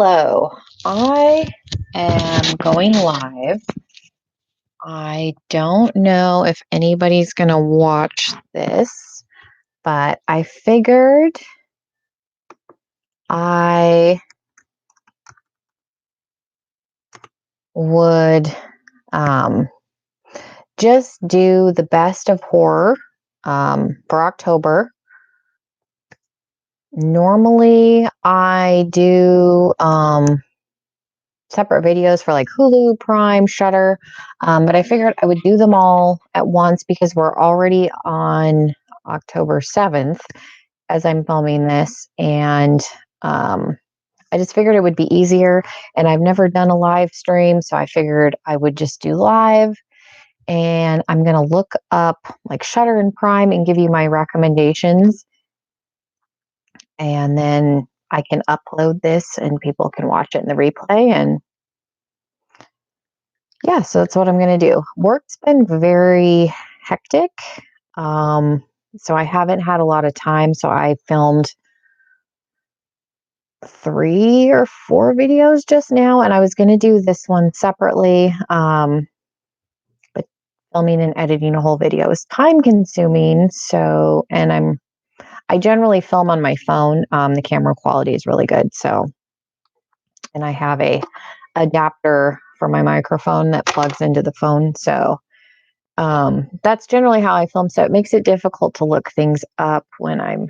Hello, I am going live. I don't know if anybody's going to watch this, but I figured I would um, just do the best of horror for October. Normally, I do separate videos for like Hulu, Prime, Shudder. But I figured I would do them all at once because we're already on October 7th as I'm filming this. And I just figured it would be easier. And I've never done a live stream. So I figured I would just do live. And I'm going to look up like Shudder and Prime and give you my recommendations. And then I can upload this and people can watch it in the replay. And yeah, so that's what I'm going to do. Work's been very hectic. So I haven't had a lot of time. So I filmed 3 or 4 videos just now, and I was going to do this one separately. But filming and editing a whole video is time consuming. So, and I generally film on my phone. The camera quality is really good. So, and I have a adapter for my microphone that plugs into the phone. So, that's generally how I film. So it makes it difficult to look things up when I'm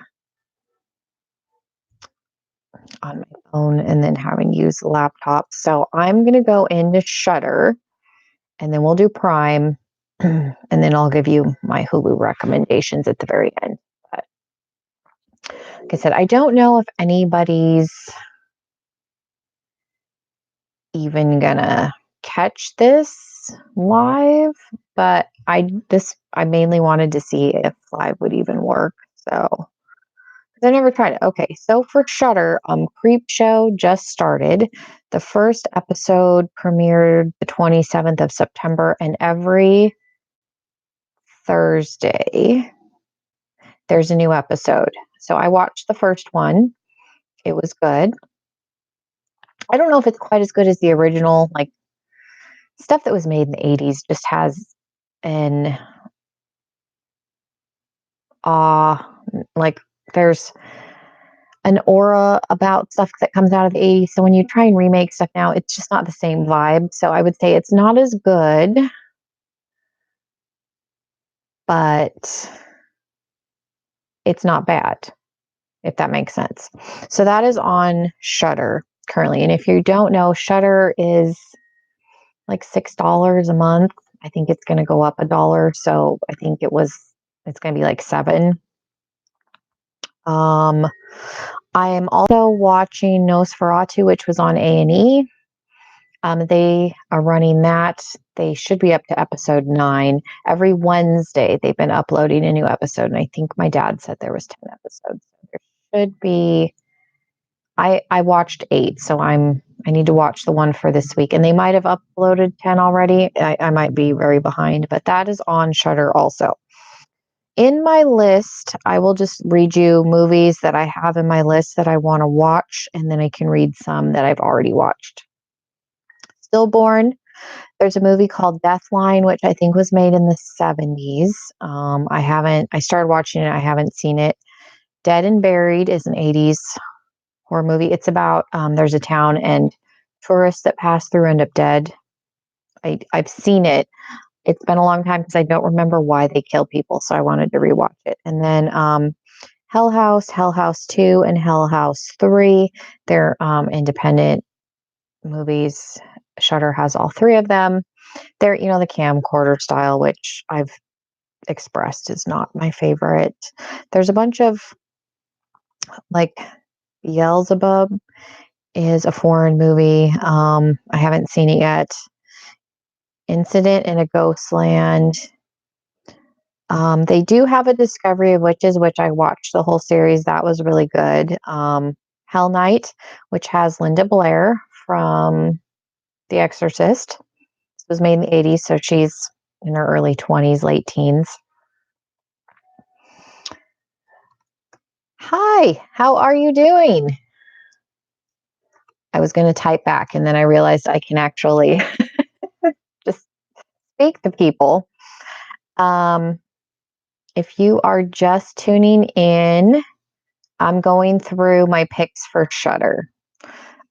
on my phone and then having to use the laptop. So I'm going to go into Shudder and then we'll do Prime. And then I'll give you my Hulu recommendations at the very end. But like I said, I don't know if anybody's even going to catch this live, but I mainly wanted to see if live would even work. So I never tried it. Okay, so for Shudder, Creepshow just started. The first episode premiered the 27th of September, and every Thursday there's a new episode. So I watched the first one. It was good. I don't know if it's quite as good as the original. Like stuff that was made in the 80s just has an awe, like there's an aura about stuff that comes out of the 80s. So when you try and remake stuff now, it's just not the same vibe. So I would say it's not as good, but it's not bad, if that makes sense. So that is on Shudder currently. And if you don't know, Shudder is like $6 a month. I think it's going to go up $1. So I think it's going to be like 7. I am also watching Nosferatu, which was on A&E. They are running that. They should be up to episode 9. Every Wednesday, they've been uploading a new episode. And I think my dad said there was 10 episodes. There should be. I watched 8, so I need to watch the one for this week. And they might have uploaded 10 already. I might be very behind, but that is on Shudder also. In my list, I will just read you movies that I have in my list that I want to watch, and then I can read some that I've already watched. Stillborn. There's a movie called Deathline, which I think was made in the 70s. I started watching it. I haven't seen it. Dead and Buried is an 80s horror movie. It's about, there's a town and tourists that pass through end up dead. I've seen it. It's been a long time because I don't remember why they kill people. So I wanted to rewatch it. And then, Hell House 2, and Hell House 3. They're, independent movies. Shudder has all 3 of them. They're, the camcorder style, which I've expressed is not my favorite. There's a bunch of like Beelzebub is a foreign movie. I haven't seen it yet. Incident in a Ghostland. They do have a Discovery of Witches, which I watched the whole series. That was really good. Hell Night, which has Linda Blair from The Exorcist. This was made in the 80s, so she's in her early 20s, late teens. Hi, how are you doing? I was going to type back, and then I realized I can actually just speak to people. If you are just tuning in, I'm going through my picks for Shudder.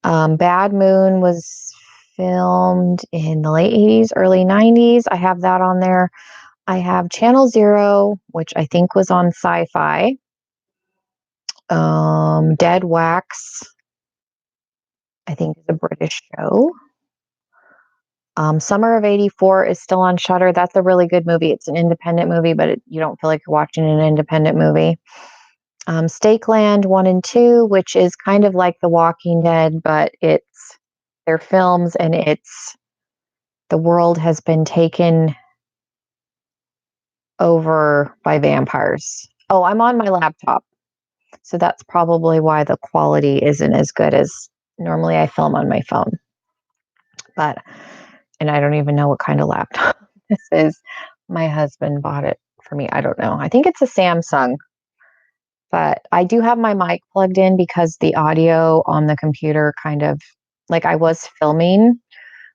Bad Moon was filmed in the late 80s, early 90s. I have that on there. I have Channel Zero, which I think was on Sci-Fi. Dead Wax, I think is a British show. Summer of '84 is still on Shudder. That's a really good movie. It's an independent movie, but you don't feel like you're watching an independent movie. Stakeland 1 and 2, which is kind of like The Walking Dead, but they're films, and the world has been taken over by vampires. Oh, I'm on my laptop, so that's probably why the quality isn't as good as normally I film on my phone. And I don't even know what kind of laptop this is. My husband bought it for me. I don't know. I think it's a Samsung, but I do have my mic plugged in because the audio on the computer kind of, like, I was filming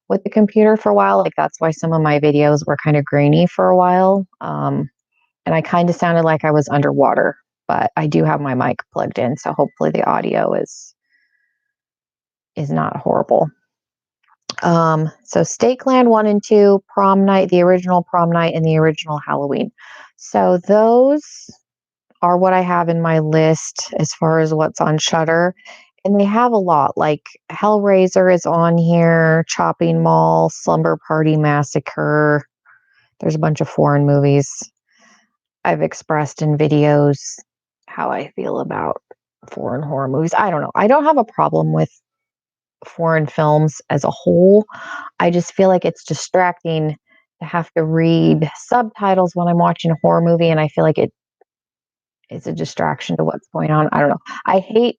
with the computer for a while. Like, that's why some of my videos were kind of grainy for a while. And I kind of sounded like I was underwater, but I do have my mic plugged in. So hopefully the audio is not horrible. So Stakeland 1 and 2, Prom Night, the original Prom Night, and the original Halloween. So those are what I have in my list as far as what's on Shudder. And they have a lot, like Hellraiser is on here, Chopping Mall, Slumber Party Massacre. There's a bunch of foreign movies. I've expressed in videos how I feel about foreign horror movies. I don't know. I don't have a problem with foreign films as a whole. I just feel like it's distracting to have to read subtitles when I'm watching a horror movie, and I feel like it's a distraction to what's going on. I don't know. I hate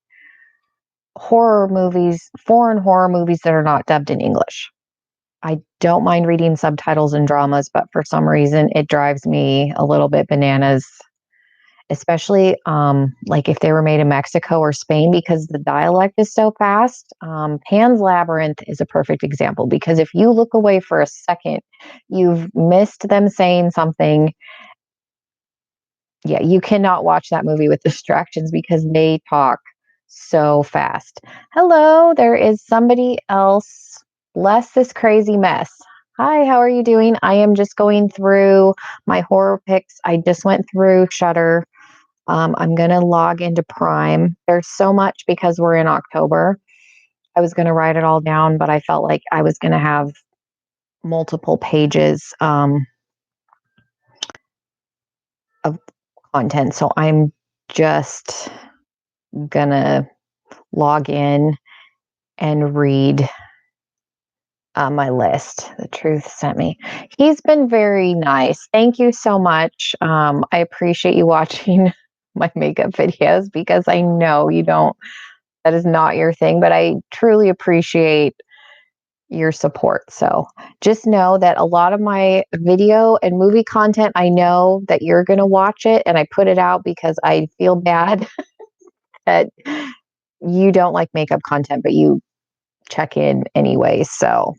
horror movies, foreign horror movies that are not dubbed in English. I don't mind reading subtitles in dramas, but for some reason it drives me a little bit bananas, especially like if they were made in Mexico or Spain, because the dialect is so fast. Pan's Labyrinth is a perfect example, because if you look away for a second, you've missed them saying something. Yeah, you cannot watch that movie with distractions because they talk so fast. Hello, there is somebody else. Bless this crazy mess. Hi, how are you doing? I am just going through my horror picks. I just went through Shudder. I'm going to log into Prime. There's so much because we're in October. I was going to write it all down, but I felt like I was going to have multiple pages of content. So I'm just going to log in and read my list. The Truth sent me. He's been very nice. Thank you so much. I appreciate you watching my makeup videos, because I know you don't, that is not your thing, but I truly appreciate your support. So just know that a lot of my video and movie content, I know that you're going to watch it, and I put it out because I feel bad that you don't like makeup content, but you check in anyway. So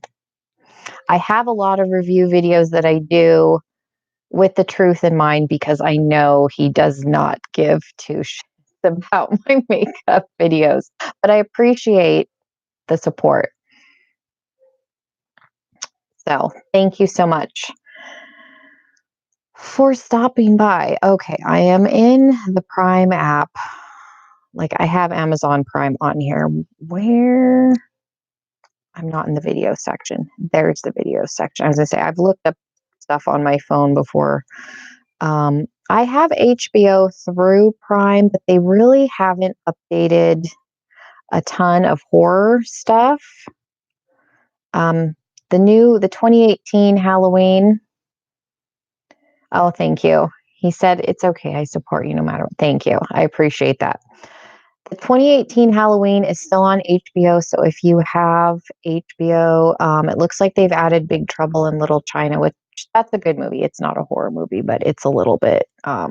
I have a lot of review videos that I do with the Truth in mind, because I know he does not give two shits about my makeup videos, but I appreciate the support. So thank you so much for stopping by. Okay, I am in the Prime app. Like, I have Amazon Prime on here. Where? I'm not in the video section. There's the video section. As I say, I've looked up stuff on my phone before. I have HBO through Prime, but they really haven't updated a ton of horror stuff. The 2018 Halloween. Oh, thank you. He said, it's okay. I support you no matter what. Thank you. I appreciate that. The 2018 Halloween is still on HBO. So if you have HBO, it looks like they've added Big Trouble in Little China, which that's a good movie. It's not a horror movie, but it's a little bit, I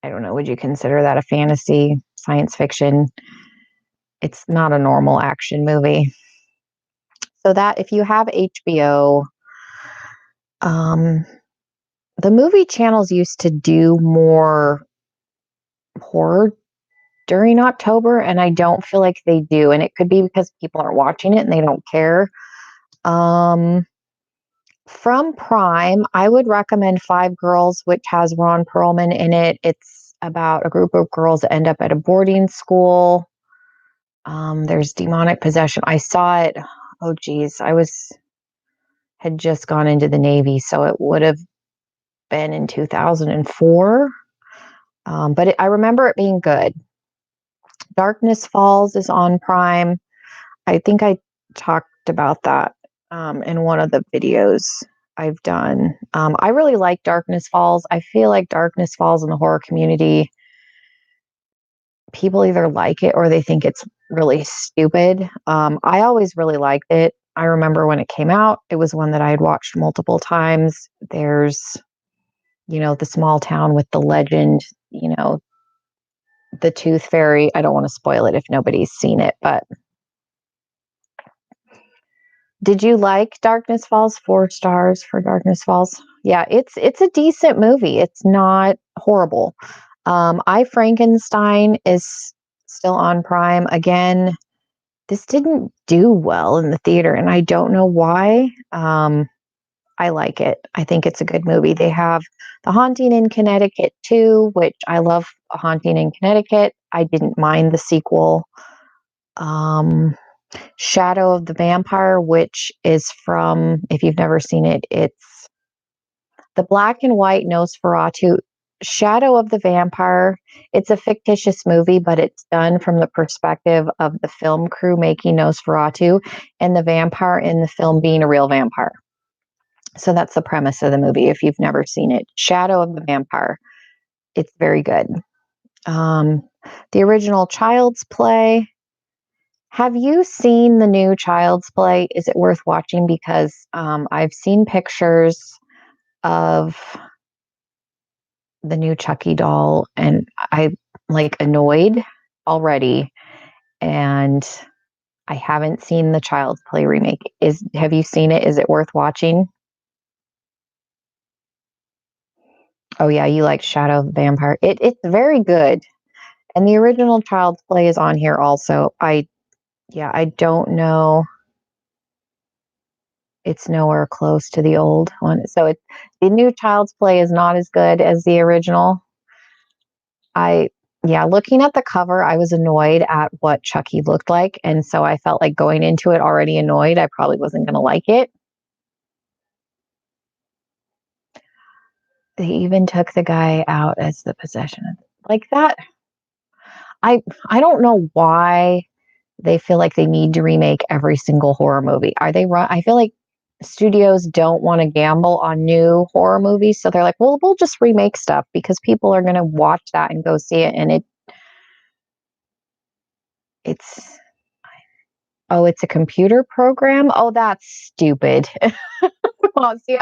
don't know. Would you consider that a fantasy, science fiction? It's not a normal action movie. So that if you have HBO, um, the movie channels used to do more horror during October, and I don't feel like they do. And it could be because people aren't watching it and they don't care. Um, from Prime, I would recommend Five Girls, which has Ron Perlman in it. It's about a group of girls that end up at a boarding school. There's demonic possession. I saw it. Oh, geez. Had just gone into the Navy, so it would have been in 2004. But I remember it being good. Darkness Falls is on Prime. I think I talked about that in one of the videos I've done. I really like Darkness Falls. I feel like Darkness Falls in the horror community, people either like it or they think it's really stupid. I always really liked it. I remember when it came out, it was one that I had watched multiple times. There's, the small town with the legend, the Tooth Fairy. I don't want to spoil it if nobody's seen it, but did you like Darkness Falls? 4 stars for Darkness Falls. Yeah, it's a decent movie. It's not horrible. I Frankenstein is still on Prime. Again, this didn't do well in the theater, and I don't know why. I like it. I think it's a good movie. They have The Haunting in Connecticut too, which I love. A Haunting in Connecticut. I didn't mind the sequel. Shadow of the Vampire, which is from, if you've never seen it, it's the black and white Nosferatu. Shadow of the Vampire, it's a fictitious movie, but it's done from the perspective of the film crew making Nosferatu and the vampire in the film being a real vampire. So that's the premise of the movie if you've never seen it. Shadow of the Vampire. It's very good. The original Child's Play. Have you seen the new Child's Play? Is it worth watching? Because I've seen pictures of the new Chucky doll and I like annoyed already. And I haven't seen the Child's Play remake. Have you seen it? Is it worth watching? Oh yeah, you like Shadow of the Vampire. It's very good. And the original Child's Play is on here also. I don't know. It's nowhere close to the old one. So the new Child's Play is not as good as the original. Looking at the cover, I was annoyed at what Chucky looked like. And so I felt like going into it already annoyed, I probably wasn't going to like it. They even took the guy out as the possession. Like that. I don't know why they feel like they need to remake every single horror movie. Are they right? I feel like studios don't want to gamble on new horror movies, so they're like, well, we'll just remake stuff because people are going to watch that and go see it. And it's it's a computer program. Oh, that's stupid. Well, see,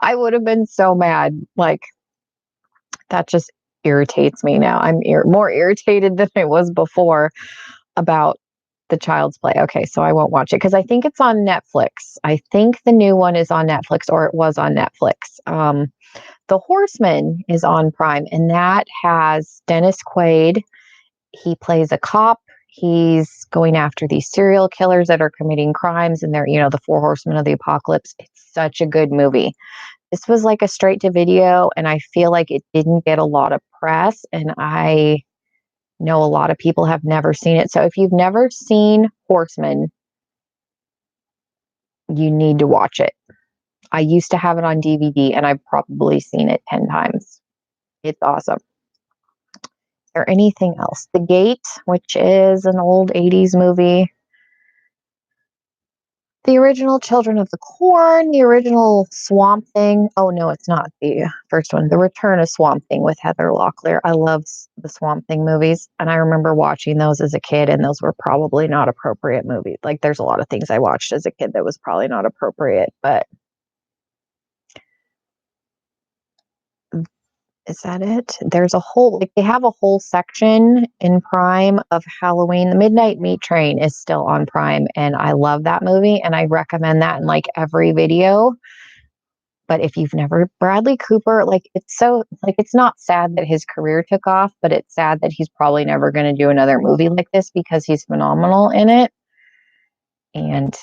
I would have been so mad. Like that just irritates me now. I'm more irritated than I was before about the Child's Play. Okay, so I won't watch it because I think it's on Netflix. I think the new one is on Netflix, or it was on Netflix. The Horseman is on Prime, and that has Dennis Quaid. He plays a cop. He's going after these serial killers that are committing crimes, and they're, the Four Horsemen of the Apocalypse. It's such a good movie. This was like a straight to video, and I feel like it didn't get a lot of press, and I know a lot of people have never seen it. So if you've never seen Horseman, you need to watch it. I used to have it on DVD and I've probably seen it 10 times. It's awesome. Or anything else? The Gate, which is an old 80s movie. The original Children of the Corn, the original Swamp Thing. Oh, no, it's not the first one. The Return of Swamp Thing with Heather Locklear. I love the Swamp Thing movies. And I remember watching those as a kid, and those were probably not appropriate movies. Like, there's a lot of things I watched as a kid that was probably not appropriate, but Is that it? There's a whole, like, they have a whole section in Prime of Halloween. The Midnight Meat Train is still on Prime, and I love that movie, and I recommend that in like every video. But if you've never, Bradley Cooper, like, it's so, like, it's not sad that his career took off, but it's sad that he's probably never going to do another movie like this because he's phenomenal in it. And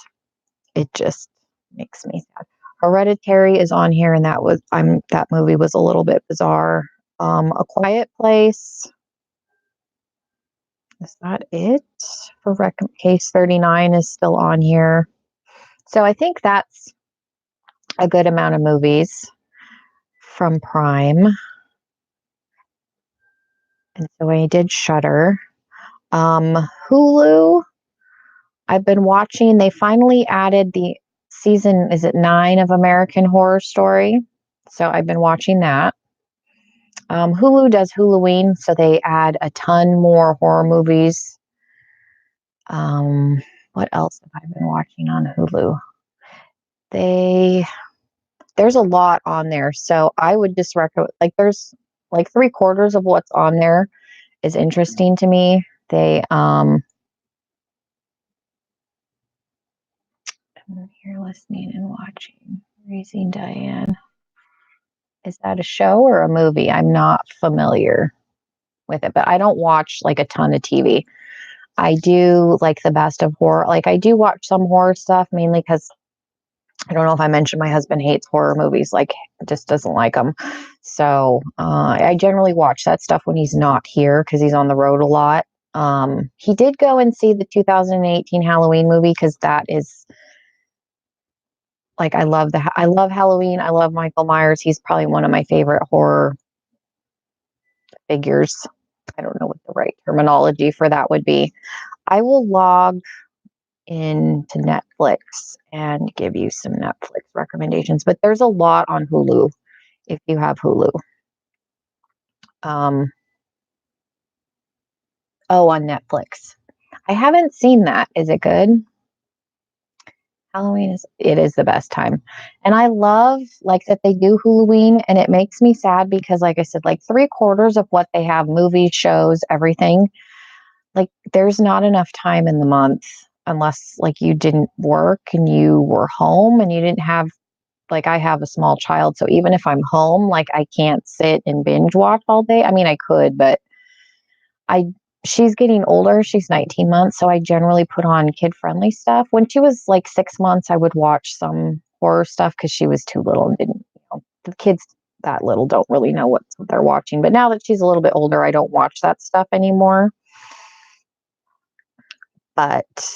it just makes me sad. Hereditary is on here, and that movie was a little bit bizarre. A Quiet Place. Is that it? For Case 39 is still on here. So I think that's a good amount of movies from Prime. And so I did Shudder. Hulu, I've been watching. They finally added the season, is it 9 of American Horror Story? So I've been watching that. Hulu does Halloween, so they add a ton more horror movies. What else have I been watching on Hulu? There's a lot on there, so I would just recommend, like, there's like 3/4 of what's on there is interesting to me. I'm here listening and watching. Raising Diane. Is that a show or a movie? I'm not familiar with it, but I don't watch like a ton of TV. I do like the best of horror. Like, I do watch some horror stuff mainly because I don't know if I mentioned my husband hates horror movies, like, just doesn't like them. So I generally watch that stuff when he's not here because he's on the road a lot. He did go and see the 2018 Halloween movie because that is, like, I love Halloween. I love Michael Myers. He's probably one of my favorite horror figures. I don't know what the right terminology for that would be. I will log into Netflix and give you some Netflix recommendations, but there's a lot on Hulu if you have Hulu. On Netflix. I haven't seen that. Is it good? Halloween is the best time. And I love, like, that they do Halloween, and it makes me sad because, like I said, like 3/4 of what they have, movies, shows, everything, like, there's not enough time in the month unless, like, you didn't work and you were home and you didn't have, like, I have a small child, so even if I'm home, like, I can't sit and binge watch all day. I mean, I could, but I she's getting older. She's 19 months, so I generally put on kid-friendly stuff. When she was like 6 months, I would watch some horror stuff because she was too little and didn't, the kids that little don't really know what they're watching. But now that she's a little bit older, I don't watch that stuff anymore. But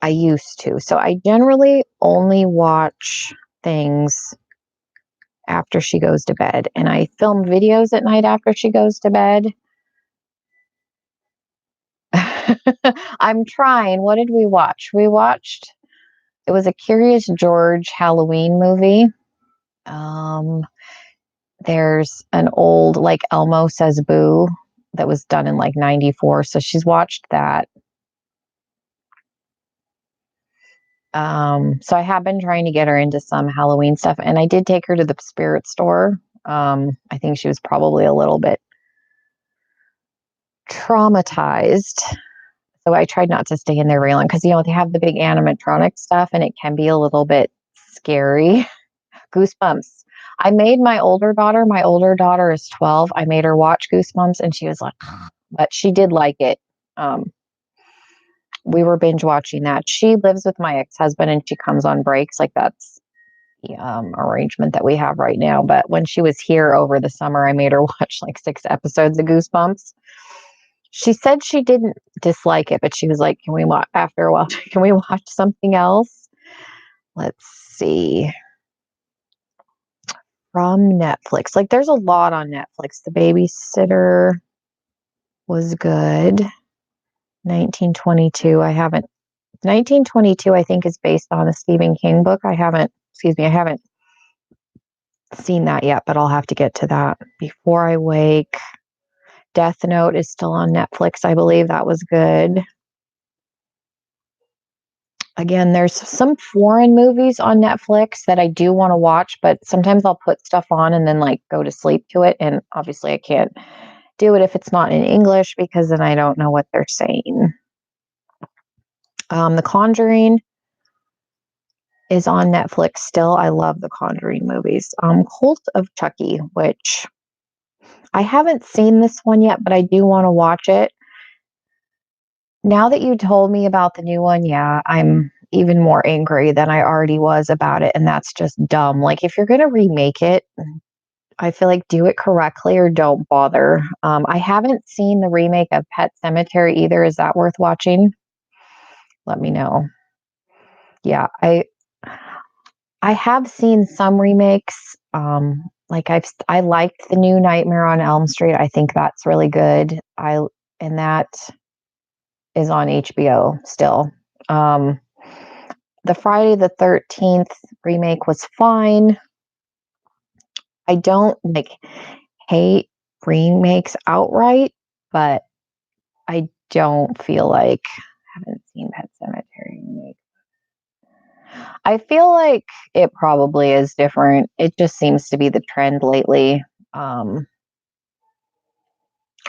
I used to. So I generally only watch things after she goes to bed, and I film videos at night after she goes to bed. I'm trying. What did we watch? It was a Curious George Halloween movie. There's an old, like, Elmo Says Boo that was done in like 94. So she's watched that. So I have been trying to get her into some Halloween stuff, and I did take her to the spirit store. I think she was probably a little bit traumatized. So I tried not to stay in there very long because, they have the big animatronic stuff and it can be a little bit scary. Goosebumps. I made my older daughter is 12. I made her watch Goosebumps and she was like, but she did like it. We were binge watching that. She lives with my ex-husband and she comes on breaks. Like, that's the arrangement that we have right now. But when she was here over the summer, I made her watch like 6 episodes of Goosebumps. She said she didn't dislike it, but she was like, can we watch after a while? Can we watch something else? Let's see. From Netflix. Like, there's a lot on Netflix. The Babysitter was good. 1922. 1922, I think, is based on a Stephen King book. I haven't seen that yet, but I'll have to get to that. Before I Wake. Death Note is still on Netflix. I believe that was good. Again, there's some foreign movies on Netflix that I do want to watch, but sometimes I'll put stuff on and then like go to sleep to it. And obviously, I can't do it if it's not in English because then I don't know what they're saying. The Conjuring is on Netflix still. I love the Conjuring movies. Cult of Chucky, which I haven't seen this one yet, but I do want to watch it. Now that you told me about the new one, yeah, I'm even more angry than I already was about it. And that's just dumb. Like, if you're going to remake it, I feel like do it correctly or don't bother. I haven't seen the remake of Pet Cemetery either. Is that worth watching? Let me know. Yeah, I have seen some remakes. Like I liked the new Nightmare on Elm Street. I think that's really good. And that is on HBO still. Um, the Friday the 13th remake was fine. I don't like hate remakes outright, but I don't feel like I haven't seen Pet Cemetery remake. I feel like it probably is different. It just seems to be the trend lately um,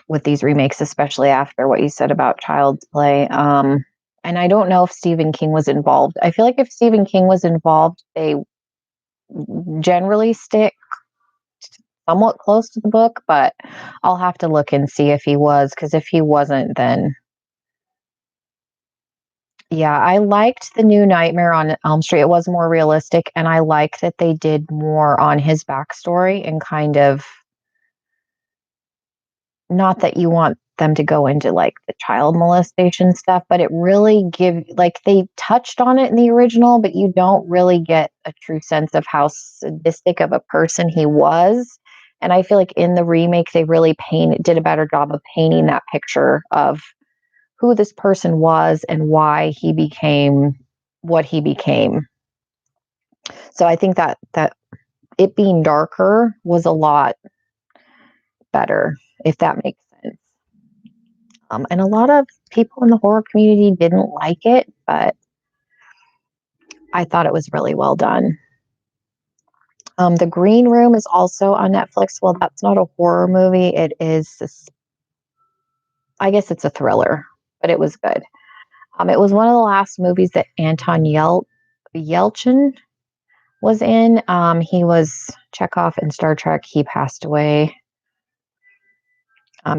with these remakes, especially after what you said about Child's Play. And I don't know if Stephen King was involved. I feel like if Stephen King was involved, they generally stick somewhat close to the book, but I'll have to look and see if he was, because if he wasn't, then yeah, I liked the new Nightmare on Elm Street. It was more realistic, and I like that they did more on his backstory and kind of not that you want them to go into like the child molestation stuff, but it really give like they touched on it in the original, but you don't really get a true sense of how sadistic of a person he was. And I feel like in the remake, they really did a better job of painting that picture of who this person was and why he became what he became. So I think that it being darker was a lot better, if that makes sense. And a lot of people in the horror community didn't like it, but I thought it was really well done. The Green Room is also on Netflix. Well, that's not a horror movie. It is, I guess it's a thriller, but it was good. It was one of the last movies that Anton Yelchin was in. He was Chekhov in Star Trek. He passed away.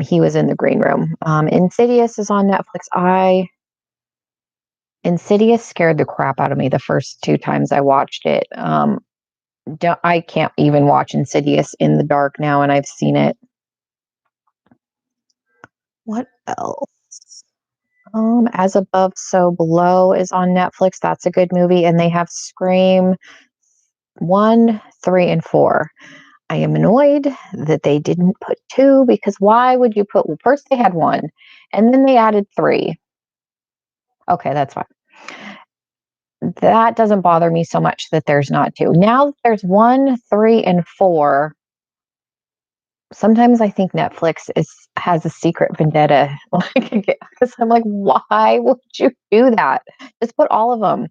He was in the Green Room. Insidious is on Netflix. Insidious scared the crap out of me the first two times I watched it. I can't even watch Insidious in the dark now, and I've seen it. What else? As Above, So Below is on Netflix. That's a good movie, and they have Scream 1, 3, and 4. I am annoyed that they didn't put 2 because why would you put? Well, first they had 1, and then they added 3. Okay, that's fine. That doesn't bother me so much that there's not 2. Now that there's 1, 3, and 4, sometimes I think Netflix has a secret vendetta. Like, because I'm like, why would you do that? Just put all of them.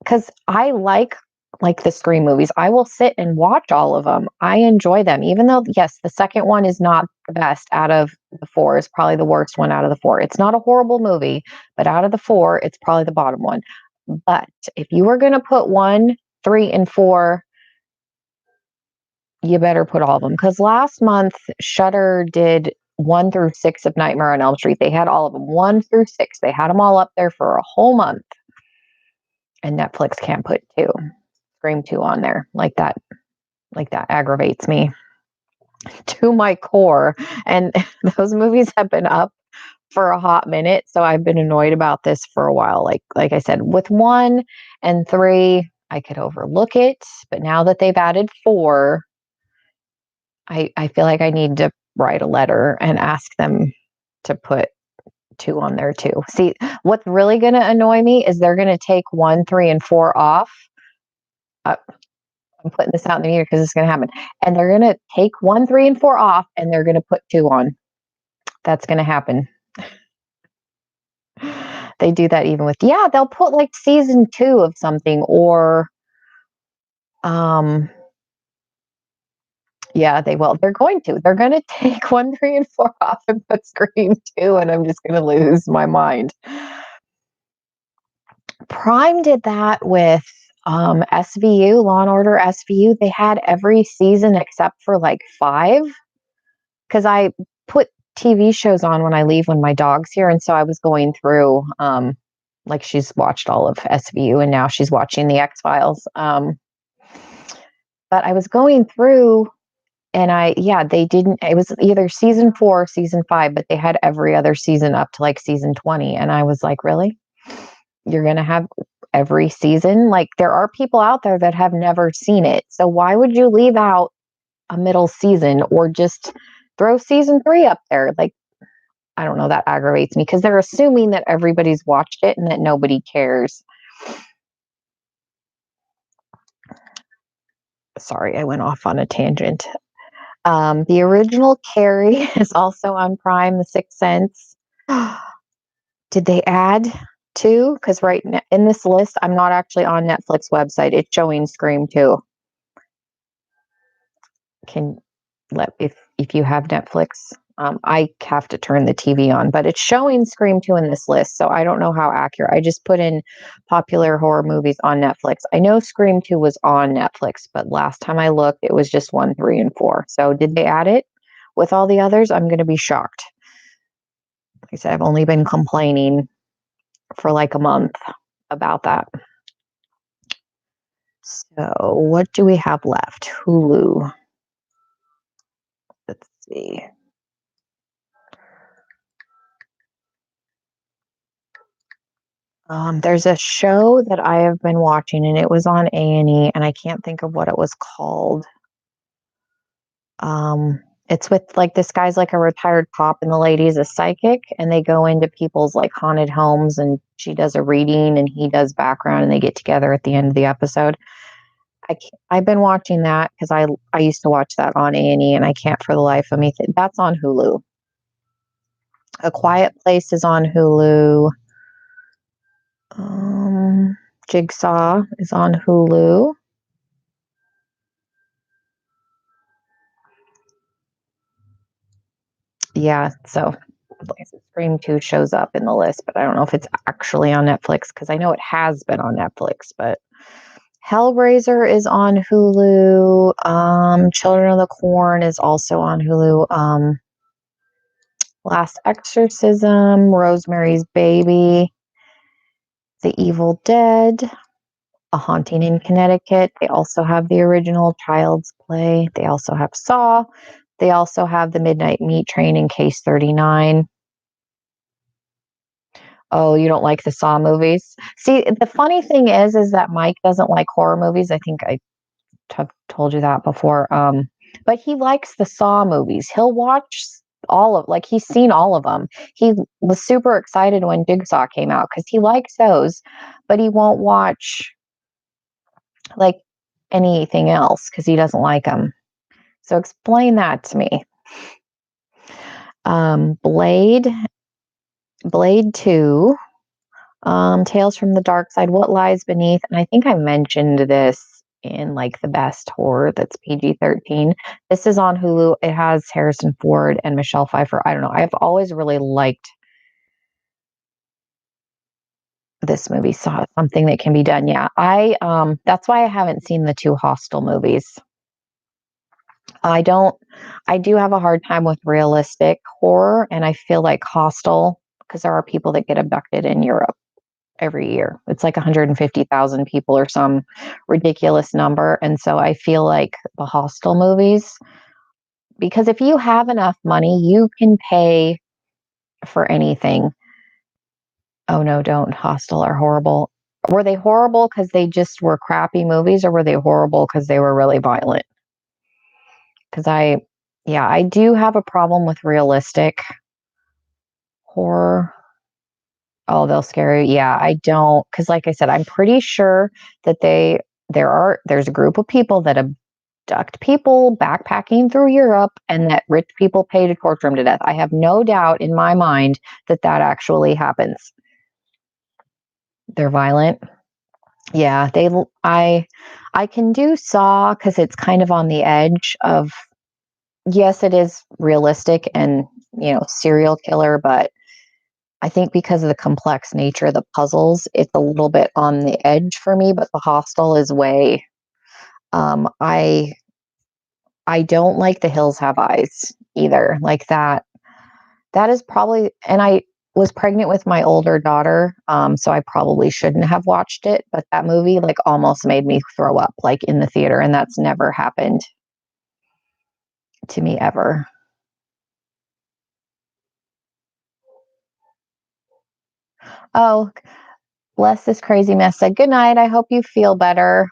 Because I like the Scream movies. I will sit and watch all of them. I enjoy them, even though yes, the second one is not the best out of the 4. Is probably the worst one out of the 4. It's not a horrible movie, but out of the 4, it's probably the bottom one. But if you were going to put 1, 3, and 4, you better put all of them. Because last month, Shudder did 1 through 6 of Nightmare on Elm Street. They had all of them, 1 through 6. They had them all up there for a whole month. And Netflix can't put 2, Scream 2 on there. Like that aggravates me to my core. And those movies have been up for a hot minute. So I've been annoyed about this for a while. Like I said, with 1 and 3, I could overlook it. But now that they've added 4, I feel like I need to write a letter and ask them to put 2 on there too. See, what's really going to annoy me is they're going to take 1, 3, and 4 off. I'm putting this out in the media because it's going to happen. And they're going to take 1, 3, and 4 off, and they're going to put 2 on. That's going to happen. They do that even with, yeah, they'll put like season 2 of something or, um, yeah, they will. They're going to. They're going to take 1, 3, and 4 off and put Scream 2, and I'm just going to lose my mind. Prime did that with SVU, Law and Order SVU. They had every season except for like 5 because I put TV shows on when I leave when my dog's here, and so I was going through like she's watched all of SVU and now she's watching the X-Files. But I was going through and they didn't, it was either season 4 or season 5, but they had every other season up to like season 20. And I was like, really? You're going to have every season? Like, there are people out there that have never seen it. So why would you leave out a middle season or just throw season 3 up there? Like, I don't know, that aggravates me because they're assuming that everybody's watched it and that nobody cares. Sorry, I went off on a tangent. The original Carrie is also on Prime, The Sixth Sense. Did they add 2? Because right now, in this list, I'm not actually on Netflix website. It's showing Scream 2. If you have Netflix, I have to turn the TV on, but it's showing Scream 2 in this list, so I don't know how accurate. I just put in popular horror movies on Netflix. I know Scream 2 was on Netflix, but last time I looked, it was just 1, 3, and 4. So did they add it with all the others? I'm going to be shocked. Like I said, I've only been complaining for like a month about that. So what do we have left? Hulu. Let's see. There's a show that I have been watching, and it was on A&E, and I can't think of what it was called. It's with like this guy's like a retired cop, and the lady is a psychic, and they go into people's like haunted homes, and she does a reading, and he does background, and they get together at the end of the episode. I've been watching that because I used to watch that on A&E, and I can't for the life of me. That's on Hulu. A Quiet Place is on Hulu. Jigsaw is on Hulu. Yeah, so Scream 2 shows up in the list, but I don't know if it's actually on Netflix because I know it has been on Netflix, but Hellraiser is on Hulu. Children of the Corn is also on Hulu. Last Exorcism, Rosemary's Baby, The Evil Dead, A Haunting in Connecticut. They also have the original Child's Play. They also have Saw. They also have The Midnight Meat Train and Case 39. Oh, you don't like the Saw movies? See, the funny thing is that Mike doesn't like horror movies. I think I have told you that before. But he likes the Saw movies. He'll watch like he's seen all of them. He was super excited when Jigsaw came out because he likes those, but he won't watch like anything else because he doesn't like them. So explain that to me. Blade 2, Tales from the Dark Side, What Lies Beneath, and I think I mentioned this in like the best horror that's PG-13. This is on Hulu. It has Harrison Ford and Michelle Pfeiffer. I don't know. I've always really liked this movie. Saw something that can be done. Yeah, that's why I haven't seen the 2 Hostel movies. I do have a hard time with realistic horror, and I feel like Hostel, because there are people that get abducted in Europe every year. It's like 150,000 people or some ridiculous number. And so I feel like the Hostel movies, because if you have enough money, you can pay for anything. Oh no, don't. Hostel are horrible. Were they horrible because they just were crappy movies, or were they horrible because they were really violent? Because I do have a problem with realistic horror. Oh, they'll scare you. Yeah, I don't, because like I said, I'm pretty sure that there's a group of people that abduct people backpacking through Europe and that rich people pay to torture them to death. I have no doubt in my mind that actually happens. They're violent. Yeah, I can do Saw because it's kind of on the edge of, yes, it is realistic and, serial killer, but I think because of the complex nature of the puzzles, it's a little bit on the edge for me, but The Hostel is way. I don't like The Hills Have Eyes either. Like that is probably, and I was pregnant with my older daughter, so I probably shouldn't have watched it, but that movie like almost made me throw up like in the theater, and that's never happened to me ever. Oh, bless this crazy mess. Said good night. I hope you feel better.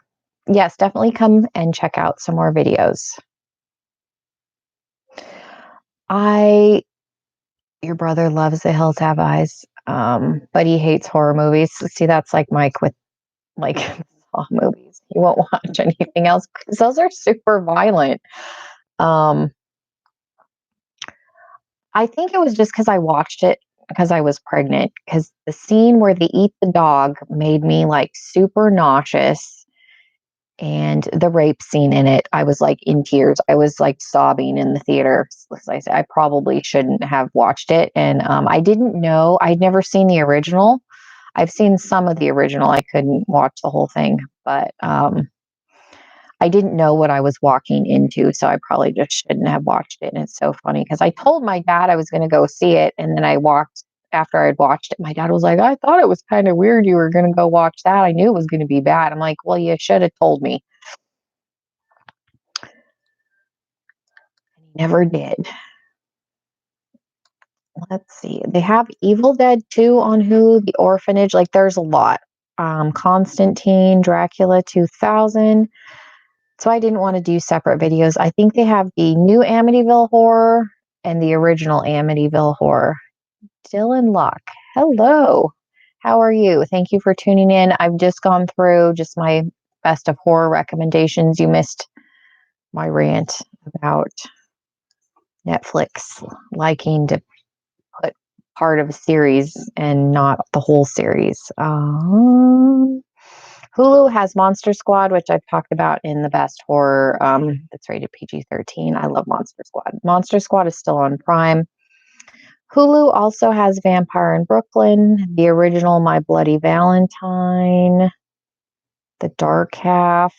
Yes, definitely come and check out some more videos. I Your brother loves The Hills Have Eyes, but he hates horror movies. See, that's like Mike with like Saw movies. He won't watch anything else because those are super violent. Um, I think it was just because I watched it because I was pregnant. Because the scene where they eat the dog made me like super nauseous, and the rape scene in it, I was like in tears. I was like sobbing in the theater. As I said, I probably shouldn't have watched it, and I didn't know. I'd never seen the original. I've seen some of the original. I couldn't watch the whole thing, but I didn't know what I was walking into, so I probably just shouldn't have watched it. And it's so funny because I told my dad I was going to go see it, and then I walked after I'd watched it. My dad was like, "I thought it was kind of weird you were going to go watch that. I knew it was going to be bad." I'm like, "Well, you should have told me." And he never did. Let's see. They have Evil Dead 2 on Hulu, The Orphanage. Like, there's a lot. Constantine, Dracula 2000. So I didn't want to do separate videos. I think they have the new Amityville Horror and the original Amityville Horror. Dylan Locke, hello. How are you? Thank you for tuning in. I've just gone through just my best of horror recommendations. You missed my rant about Netflix liking to put part of a series and not the whole series. Hulu has Monster Squad, which I've talked about in the best horror that's rated PG-13. I love Monster Squad. Monster Squad is still on Prime. Hulu also has Vampire in Brooklyn, the original My Bloody Valentine, The Dark Half.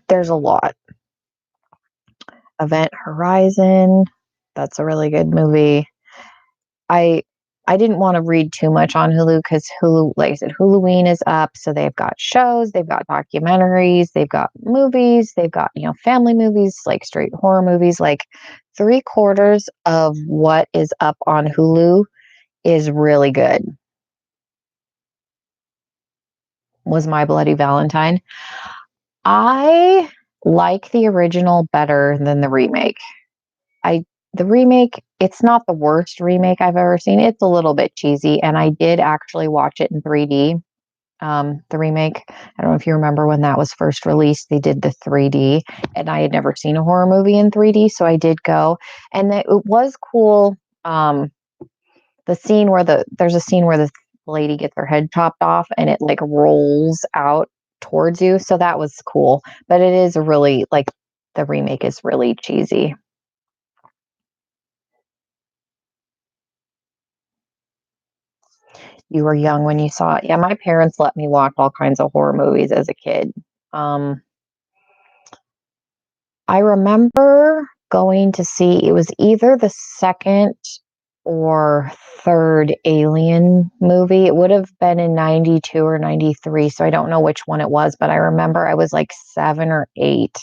There's a lot. Event Horizon. That's a really good movie. I I didn't want to read too much on Hulu because Hulu, like I said, Huluween is up. So they've got shows, they've got documentaries, they've got movies, they've got, family movies, like straight horror movies. Like 3/4 of what is up on Hulu is really good. Was My Bloody Valentine. I like the original better than the remake. I The remake, it's not the worst remake I've ever seen. It's a little bit cheesy, and I did actually watch it in 3D. The remake. I don't know if you remember when that was first released. They did the 3D, and I had never seen a horror movie in 3D, so I did go, and it was cool. There's a scene where the lady gets her head chopped off, and it like rolls out towards you, so that was cool. But it is really like the remake is really cheesy. You were young when you saw it. Yeah, my parents let me watch all kinds of horror movies as a kid. Um, I remember going to see, it was either the second or third Alien movie. It would have been in 92 or 93, so I don't know which one it was, but I remember I was like 7 or 8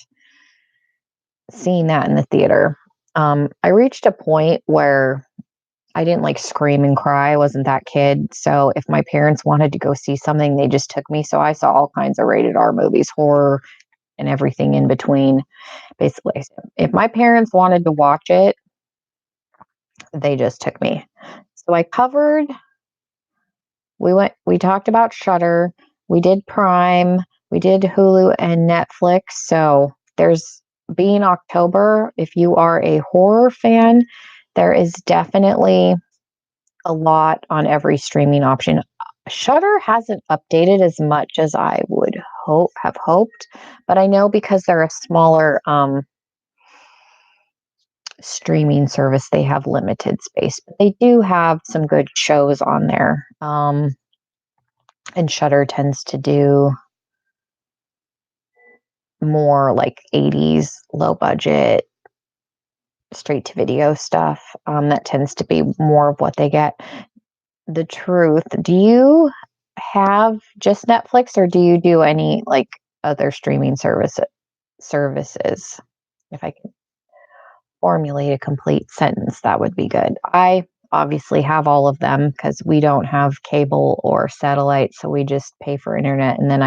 seeing that in the theater. I reached a point where I didn't like scream and cry. I wasn't that kid. So if my parents wanted to go see something, they just took me. So I saw all kinds of rated R movies, horror, and everything in between, basically. If my parents wanted to watch it, they just took me. So we talked about Shudder, we did Prime, we did Hulu and Netflix. So there's, being October, if you are a horror fan, there is definitely a lot on every streaming option. Shudder hasn't updated as much as I would have hoped, but I know because they're a smaller streaming service, they have limited space, but they do have some good shows on there. And Shudder tends to do more like 80s low budget straight to video stuff. That tends to be more of what they get. The truth, do you have just Netflix or do you do any like other streaming services? If I can formulate a complete sentence, that would be good. I obviously have all of them because we don't have cable or satellite, so we just pay for internet. And then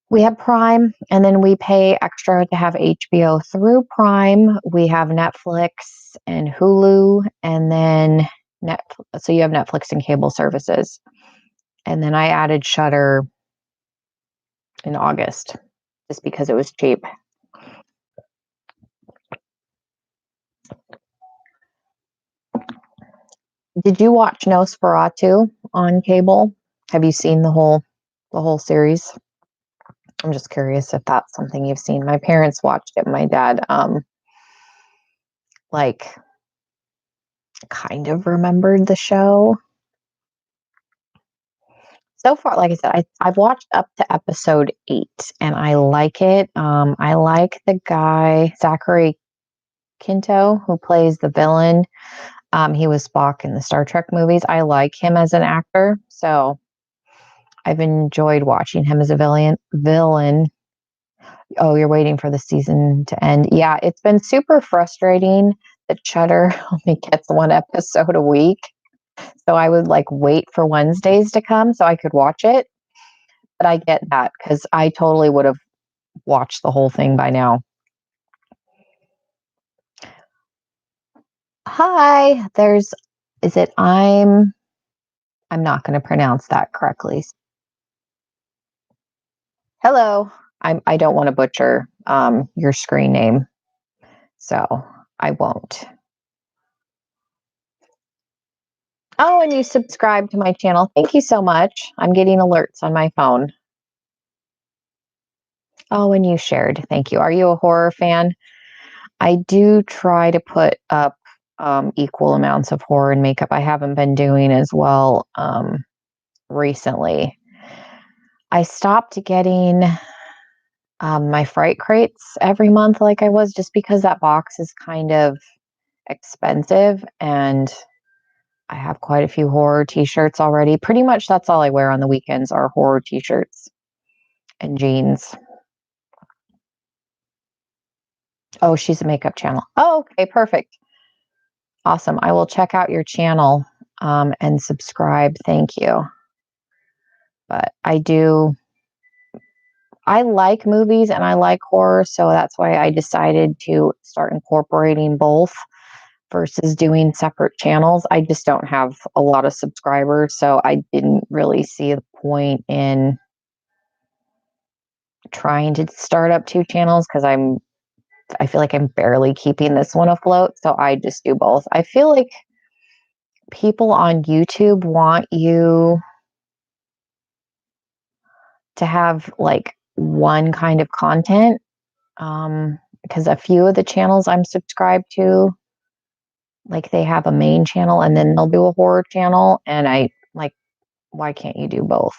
we have Prime, and then we pay extra to have HBO through Prime. We have Netflix and Hulu, and then so you have Netflix and cable services. And then I added Shudder in August just because it was cheap. Did you watch Nosferatu on cable? Have you seen the whole series? I'm just curious if that's something you've seen. My parents watched it. My dad like kind of remembered the show. So far, like I said, I've watched up to episode 8 and I like it. I like the guy, Zachary Quinto, who plays the villain. He was Spock in the Star Trek movies. I like him as an actor. So I've enjoyed watching him as a villain. Oh, you're waiting for the season to end. Yeah, it's been super frustrating that Shudder only gets one episode a week. So I would like wait for Wednesdays to come so I could watch it. But I get that because I totally would have watched the whole thing by now. Hi, is it I'm not going to pronounce that correctly. Hello. I don't want to butcher your screen name, so I won't. Oh, and you subscribe to my channel. Thank you so much. I'm getting alerts on my phone. Oh, and you shared. Thank you. Are you a horror fan? I do try to put up equal amounts of horror and makeup. I haven't been doing as well recently. I stopped getting my Fright Crates every month like I was just because that box is kind of expensive and I have quite a few horror t-shirts already. Pretty much that's all I wear on the weekends are horror t-shirts and jeans. Oh, she's a makeup channel. Oh, okay, perfect. Awesome. I will check out your channel and subscribe. Thank you. But I like movies and I like horror, so that's why I decided to start incorporating both versus doing separate channels. I just don't have a lot of subscribers, so I didn't really see the point in trying to start up two channels because I feel like I'm barely keeping this one afloat, so I just do both. I feel like people on YouTube want you to have like one kind of content because a few of the channels I'm subscribed to, like they have a main channel and then they'll do a horror channel, and I like, why can't you do both?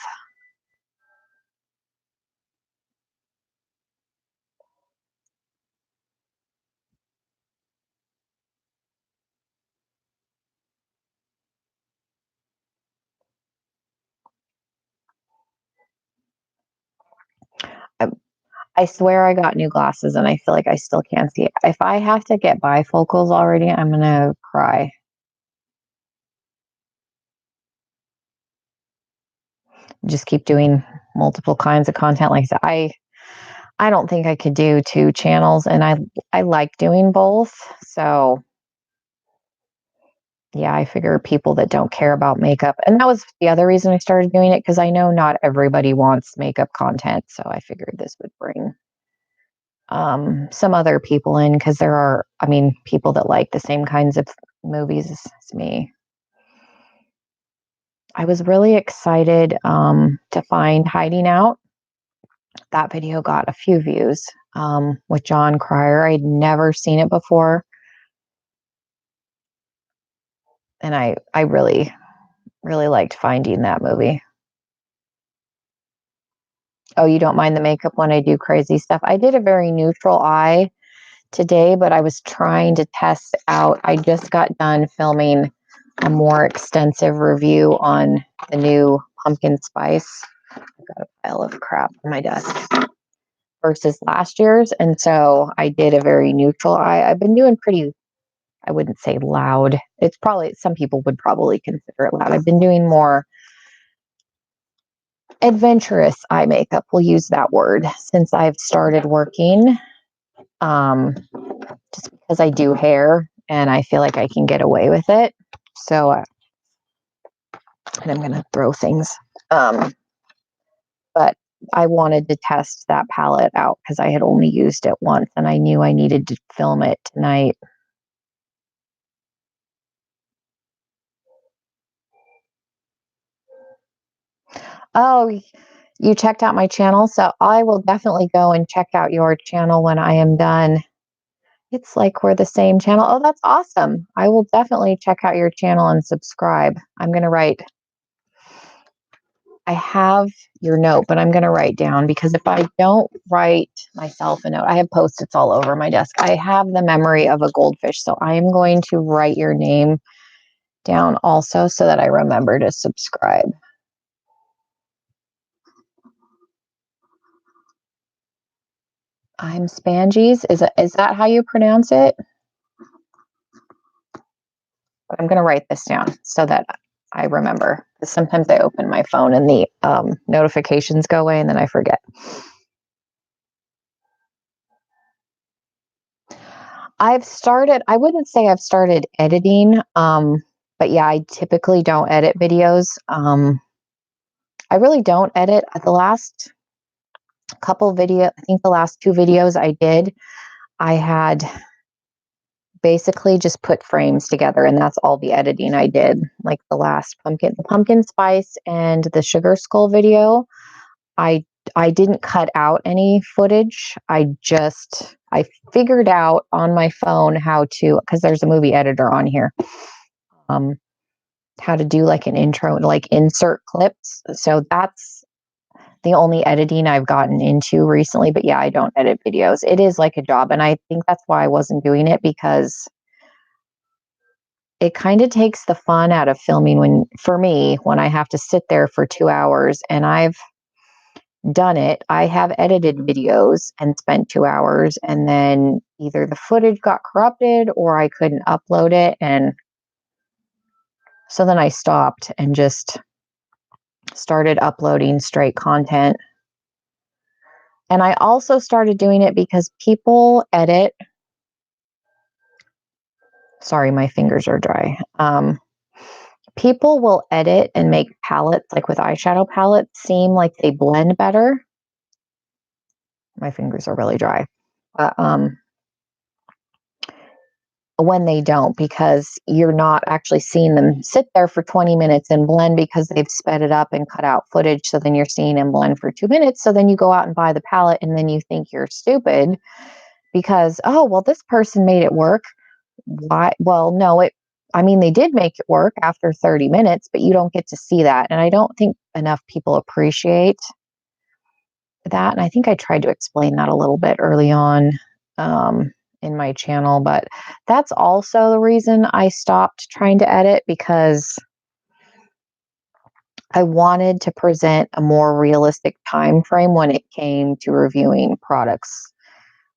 I, I swear I got new glasses and I feel like I still can't see it. If I have to get bifocals already, I'm gonna cry. Just keep doing multiple kinds of content like that. I don't think I could do two channels, and I like doing both. So yeah, I figure people that don't care about makeup, and that was the other reason I started doing it because I know not everybody wants makeup content. So I figured this would bring some other people in because there are, I mean, people that like the same kinds of movies is me. I was really excited to find Hiding Out. That video got a few views with Jon Cryer. I'd never seen it before. And I really, really liked finding that movie. Oh, you don't mind the makeup when I do crazy stuff? I did a very neutral eye today, but I was trying to test out. I just got done filming a more extensive review on the new pumpkin spice. I've got a pile of crap on my desk versus last year's. And so I did a very neutral eye. I've been doing pretty, I wouldn't say loud. It's probably, some people would probably consider it loud. I've been doing more adventurous eye makeup. We'll use that word since I've started working. Just because I do hair and I feel like I can get away with it. So, and I'm going to throw things. But I wanted to test that palette out because I had only used it once and I knew I needed to film it tonight. Oh, you checked out my channel? So I will definitely go and check out your channel when I am done. It's like we're the same channel. Oh, that's awesome. I will definitely check out your channel and subscribe. I'm going to write. I have your note, but I'm going to write down because if I don't write myself a note, I have Post-its all over my desk. I have the memory of a goldfish. So I am going to write your name down also so that I remember to subscribe. I'm Spangies. Is that how you pronounce it? I'm going to write this down so that I remember. Because sometimes I open my phone and the notifications go away and then I forget. I wouldn't say I've started editing, but yeah, I typically don't edit videos. I really don't edit. The last couple I think the last 2 videos I did, I had basically just put frames together and that's all the editing I did. Like the last the pumpkin spice and the sugar skull video, I didn't cut out any footage. I figured out on my phone how to, because there's a movie editor on here, how to do like an intro, like insert clips. So that's the only editing I've gotten into recently. But yeah, I don't edit videos. It is like a job. And I think that's why I wasn't doing it, because it kind of takes the fun out of filming for me, when I have to sit there for 2 hours. And I've done it. I have edited videos and spent 2 hours, and then either the footage got corrupted or I couldn't upload it. And so then I stopped and just started uploading straight content. And I also started doing it because people edit. Sorry, my fingers are dry. People will edit and make palettes, like with eyeshadow palettes, seem like they blend better. My fingers are really dry. When they don't, because you're not actually seeing them sit there for 20 minutes and blend because they've sped it up and cut out footage. So then you're seeing them blend for 2 minutes. So then you go out and buy the palette and then you think you're stupid because, oh, well, this person made it work. Why? Well, no, they did make it work after 30 minutes, but you don't get to see that. And I don't think enough people appreciate that. And I think I tried to explain that a little bit early on in my channel, but that's also the reason I stopped trying to edit, because I wanted to present a more realistic time frame when it came to reviewing products.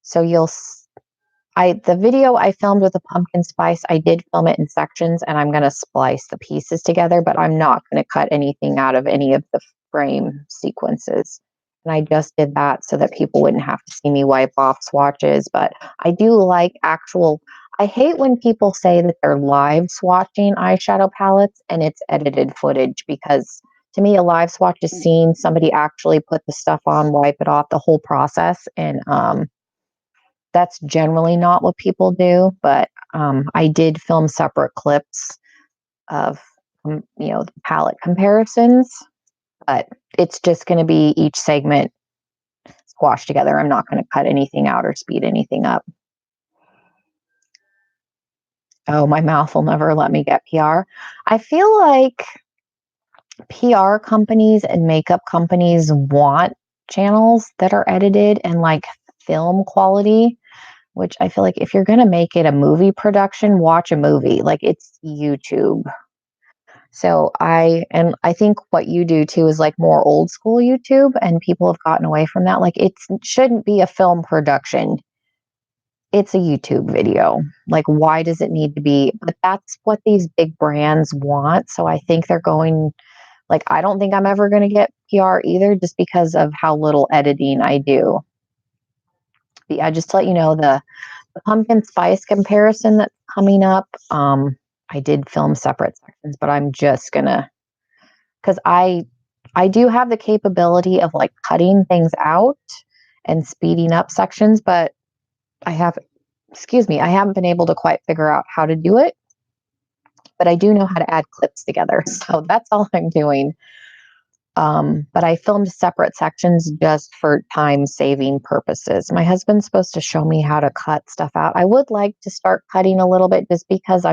So the video I filmed with the pumpkin spice, I did film it in sections, and I'm going to splice the pieces together, but I'm not going to cut anything out of any of the frame sequences. And I just did that so that people wouldn't have to see me wipe off swatches. But I do like I hate when people say that they're live swatching eyeshadow palettes and it's edited footage, because to me, a live swatch is seeing somebody actually put the stuff on, wipe it off, the whole process. And that's generally not what people do, but I did film separate clips of, palette comparisons, but it's just going to be each segment squashed together. I'm not going to cut anything out or speed anything up. Oh, my mouth will never let me get PR. I feel like PR companies and makeup companies want channels that are edited and like film quality, which I feel like if you're going to make it a movie production, watch a movie. Like it's YouTube. So I think what you do too is like more old school YouTube, and people have gotten away from that. Like it shouldn't be a film production. It's a YouTube video. Like why does it need to be? But that's what these big brands want. So I think they're going, like, I don't think I'm ever going to get PR either, just because of how little editing I do. But yeah, just to let you know, the pumpkin spice comparison that's coming up, I did film separate sections, but I'm just gonna, because I do have the capability of like cutting things out and speeding up sections, but I have, I haven't been able to quite figure out how to do it. But I do know how to add clips together, so that's all I'm doing. But I filmed separate sections just for time saving purposes. My husband's supposed to show me how to cut stuff out. I would like to start cutting a little bit, just because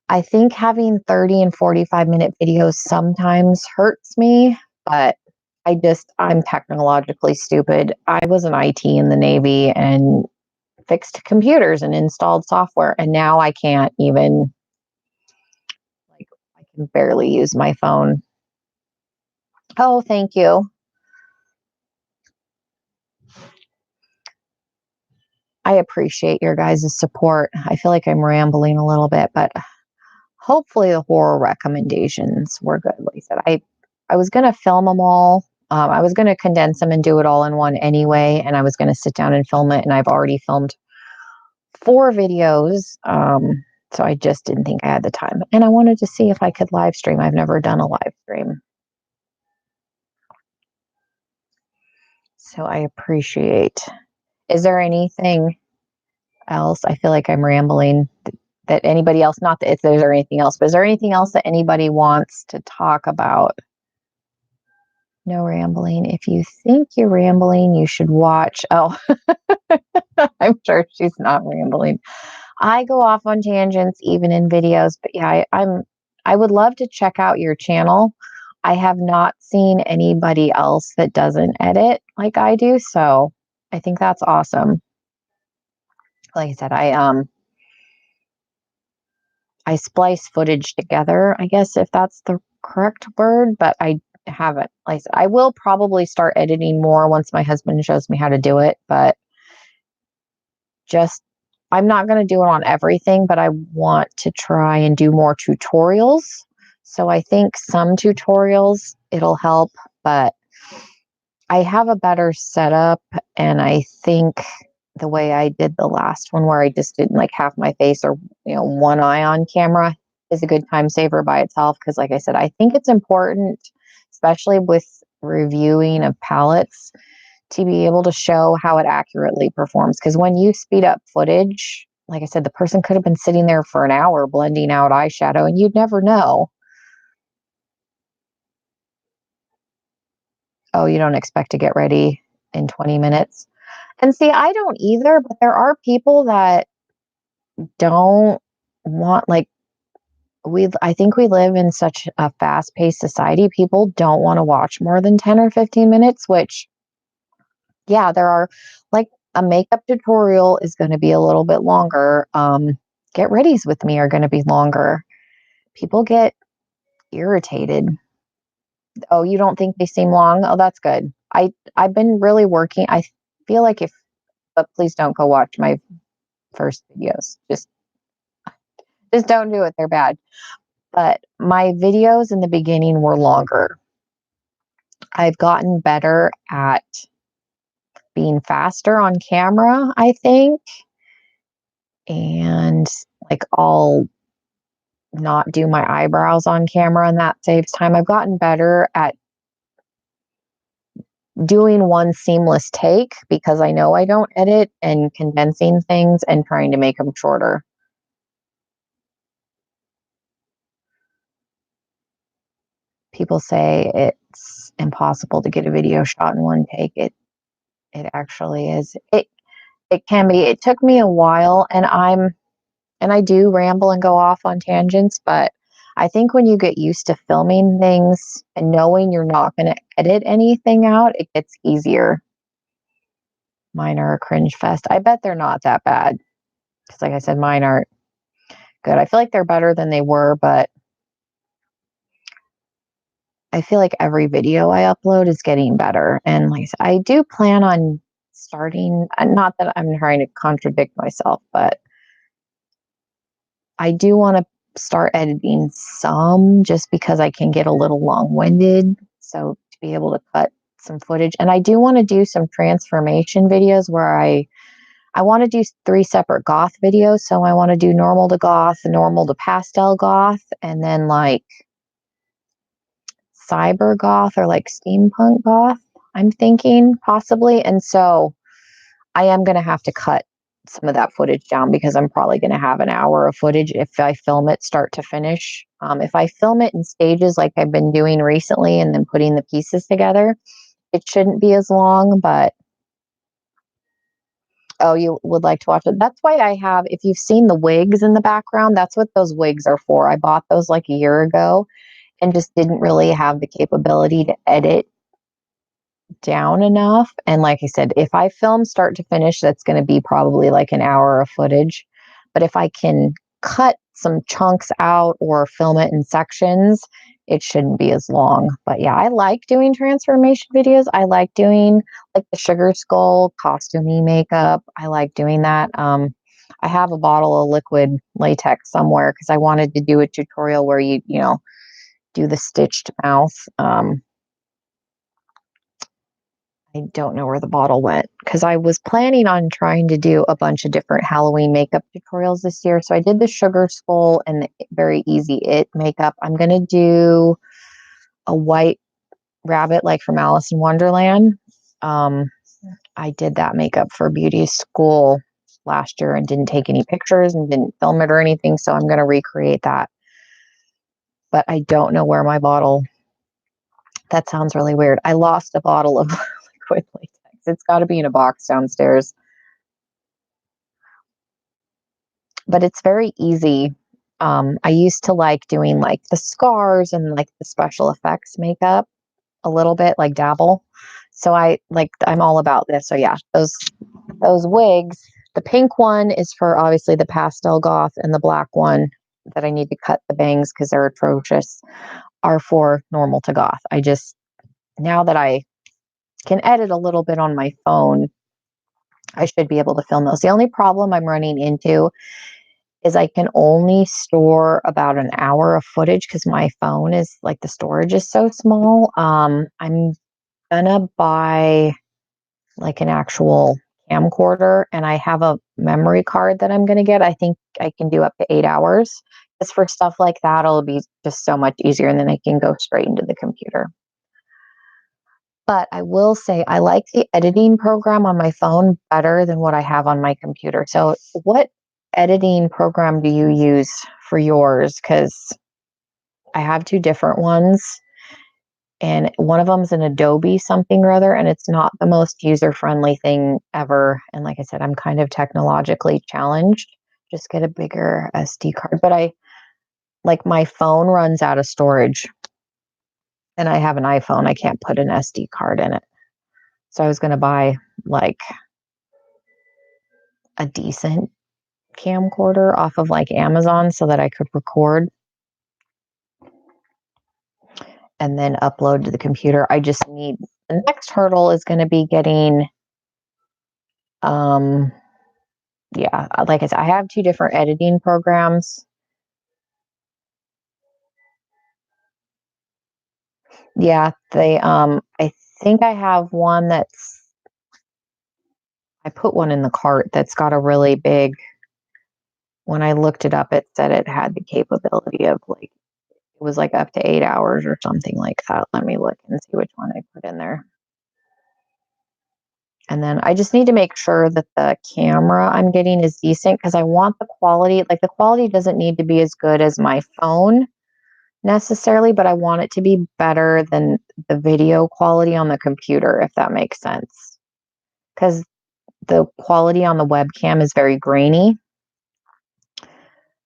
I think having 30 and 45-minute videos sometimes hurts me, but I'm technologically stupid. I was an IT in the Navy and fixed computers and installed software, and now I can't even, like, I can barely use my phone. Oh, thank you. I appreciate your guys' support. I feel like I'm rambling a little bit, but hopefully the horror recommendations were good. Like I said, I was going to film them all. I was going to condense them and do it all in one anyway, and I was going to sit down and film it, and I've already filmed 4 videos. So I just didn't think I had the time. And I wanted to see if I could live stream. I've never done a live stream. So I appreciate. Is there anything else? I feel like I'm rambling. That anybody else, not that if there's anything else, but is there anything else that anybody wants to talk about? No rambling. If you think you're rambling, you should watch. Oh, I'm sure she's not rambling. I go off on tangents even in videos, but yeah, I would love to check out your channel. I have not seen anybody else that doesn't edit like I do, so I think that's awesome. Like I said, I splice footage together, I guess, if that's the correct word, but I haven't. Like I said, I will probably start editing more once my husband shows me how to do it, but just I'm not going to do it on everything, but I want to try and do more tutorials. So I think some tutorials it'll help, but I have a better setup, and I think the way I did the last one, where I just didn't like half my face or one eye on camera, is a good time saver by itself. Because like I said, I think it's important, especially with reviewing of palettes, to be able to show how it accurately performs. Because when you speed up footage, like I said, the person could have been sitting there for an hour blending out eyeshadow, and you'd never know. Oh, you don't expect to get ready in 20 minutes. And see, I don't either, but there are people that don't want, like, I think we live in such a fast-paced society. People don't want to watch more than 10 or 15 minutes, which, yeah, there are, like, a makeup tutorial is going to be a little bit longer. Get readies with me are going to be longer. People get irritated. Oh, you don't think they seem long? Oh, that's good. I've been really working. I feel like but please don't go watch my first videos. Just don't do it. They're bad. But my videos in the beginning were longer. I've gotten better at being faster on camera, I think. And like I'll not do my eyebrows on camera, and that saves time. I've gotten better at doing one seamless take because I know I don't edit, and condensing things and trying to make them shorter. People say it's impossible to get a video shot in one take. It actually is. It can be. It took me a while, and I do ramble and go off on tangents, but I think when you get used to filming things and knowing you're not going to edit anything out, it gets easier. Mine are a cringe fest. I bet they're not that bad. Because, like I said, mine aren't good. I feel like they're better than they were, but I feel like every video I upload is getting better. And like I said, I do plan on starting, not that I'm trying to contradict myself, but I do want to start editing some just because I can get a little long-winded. So to be able to cut some footage. And I do want to do some transformation videos where I want to do 3 separate goth videos. So I want to do normal to goth, normal to pastel goth, and then like cyber goth or like steampunk goth, I'm thinking possibly. And so I am going to have to cut some of that footage down because I'm probably going to have an hour of footage if I film it start to finish. If I film it in stages like I've been doing recently and then putting the pieces together, it shouldn't be as long, but oh, you would like to watch it? That's why I have, if you've seen the wigs in the background, that's what those wigs are for. I bought those like a year ago and just didn't really have the capability to edit down enough. And like I said, if I film start to finish, that's going to be probably like an hour of footage. But if I can cut some chunks out or film it in sections, it shouldn't be as long. But yeah, I like doing transformation videos. I like doing like the sugar skull costumey makeup. I like doing that. I have a bottle of liquid latex somewhere because I wanted to do a tutorial where you know, do the stitched mouth. I don't know where the bottle went because I was planning on trying to do a bunch of different Halloween makeup tutorials this year. So I did the sugar skull and the very easy it makeup. I'm going to do a white rabbit like from Alice in Wonderland. Um, I did that makeup for beauty school last year and didn't take any pictures and didn't film it or anything. So I'm going to recreate that. But I don't know where my bottle. That sounds really weird. I lost a bottle of liquid latex. It's got to be in a box downstairs. But it's very easy. I used to like doing like the scars and like the special effects makeup a little bit, like dabble. So I'm all about this. So yeah, those wigs. The pink one is for obviously the pastel goth, and the black one that I need to cut the bangs because they're atrocious are for normal to goth. I just now that I can edit a little bit on my phone, I should be able to film those. The only problem I'm running into is I can only store about an hour of footage because my phone is like the storage is so small. I'm gonna buy like an actual camcorder and I have a memory card that I'm gonna get. I think I can do up to 8 hours. Because for stuff like that, it'll be just so much easier and then I can go straight into the computer. But I will say I like the editing program on my phone better than what I have on my computer. So what editing program do you use for yours? Because I have 2 different ones, and one of them is an Adobe something or other, and it's not the most user-friendly thing ever. And like I said, I'm kind of technologically challenged. Just get a bigger SD card. But I like my phone runs out of storage, and I have an iPhone. I can't put an SD card in it. So I was going to buy like a decent camcorder off of like Amazon so that I could record and then upload to the computer. I just need the next hurdle is going to be getting yeah, like I said, I have 2 different editing programs. Yeah, they I think I have one that's I put one in the cart that's got a really big when I looked it up it said it had the capability of like it was like up to 8 hours or something like that. Let me look and see which one I put in there. And then I just need to make sure that the camera I'm getting is decent because I want the quality, like the quality doesn't need to be as good as my phone necessarily, but I want it to be better than the video quality on the computer, if that makes sense. Because the quality on the webcam is very grainy,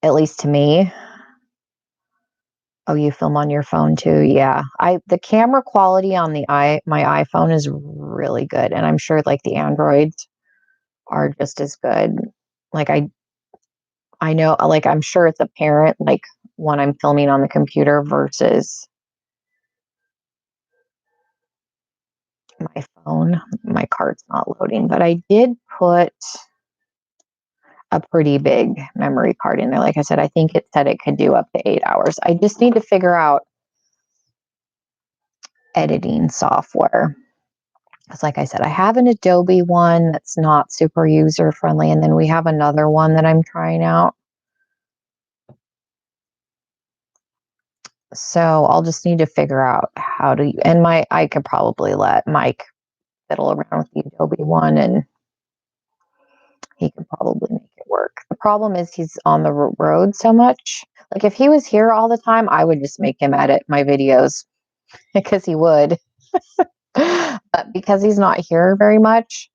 at least to me. Oh, you film on your phone too? Yeah. The camera quality on my iPhone is really good, and I'm sure like the Androids are just as good. Like I know, like I'm sure it's apparent like when I'm filming on the computer versus my phone. My card's not loading, but I did put a pretty big memory card in there. Like I said, I think it said it could do up to 8 hours. I just need to figure out editing software. Because, like I said, I have an Adobe one that's not super user friendly, and then we have another one that I'm trying out. So I'll just need to figure out how to. And I could probably let Mike fiddle around with the Adobe one, and he could probably make it work. The problem is he's on the road so much. Like if he was here all the time, I would just make him edit my videos because he would. But because he's not here very much,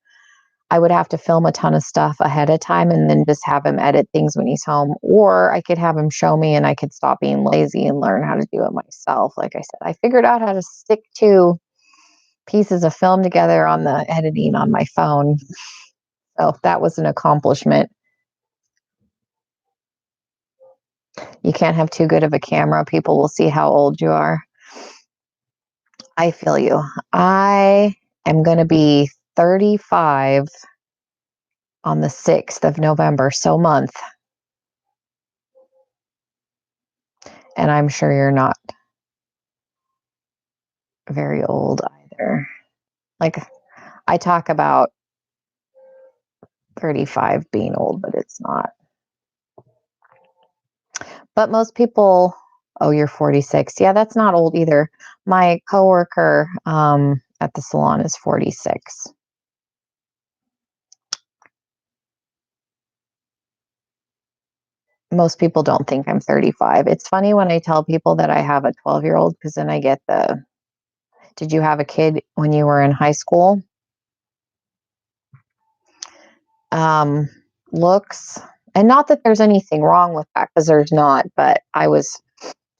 I would have to film a ton of stuff ahead of time and then just have him edit things when he's home. Or I could have him show me and I could stop being lazy and learn how to do it myself. Like I said, I figured out how to stick two pieces of film together on the editing on my phone. So that was an accomplishment. You can't have too good of a camera. People will see how old you are. I feel you. I am going to be 35 on the 6th of November, so month. And I'm sure you're not very old either. Like I talk about 35 being old, but it's not. But most people, oh, you're 46. Yeah, that's not old either. My coworker at the salon is 46. Most people don't think I'm 35. It's funny when I tell people that I have a 12-year-old because then I get did you have a kid when you were in high school? Looks, and not that there's anything wrong with that because there's not, but I was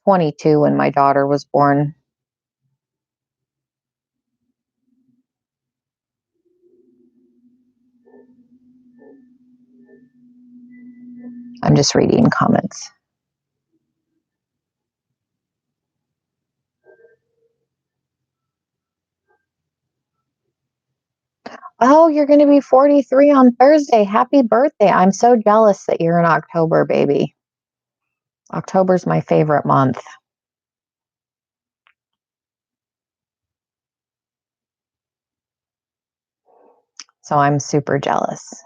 22 when my daughter was born. I'm just reading comments. Oh, you're going to be 43 on Thursday. Happy birthday. I'm so jealous that you're in October, baby. October's my favorite month. So I'm super jealous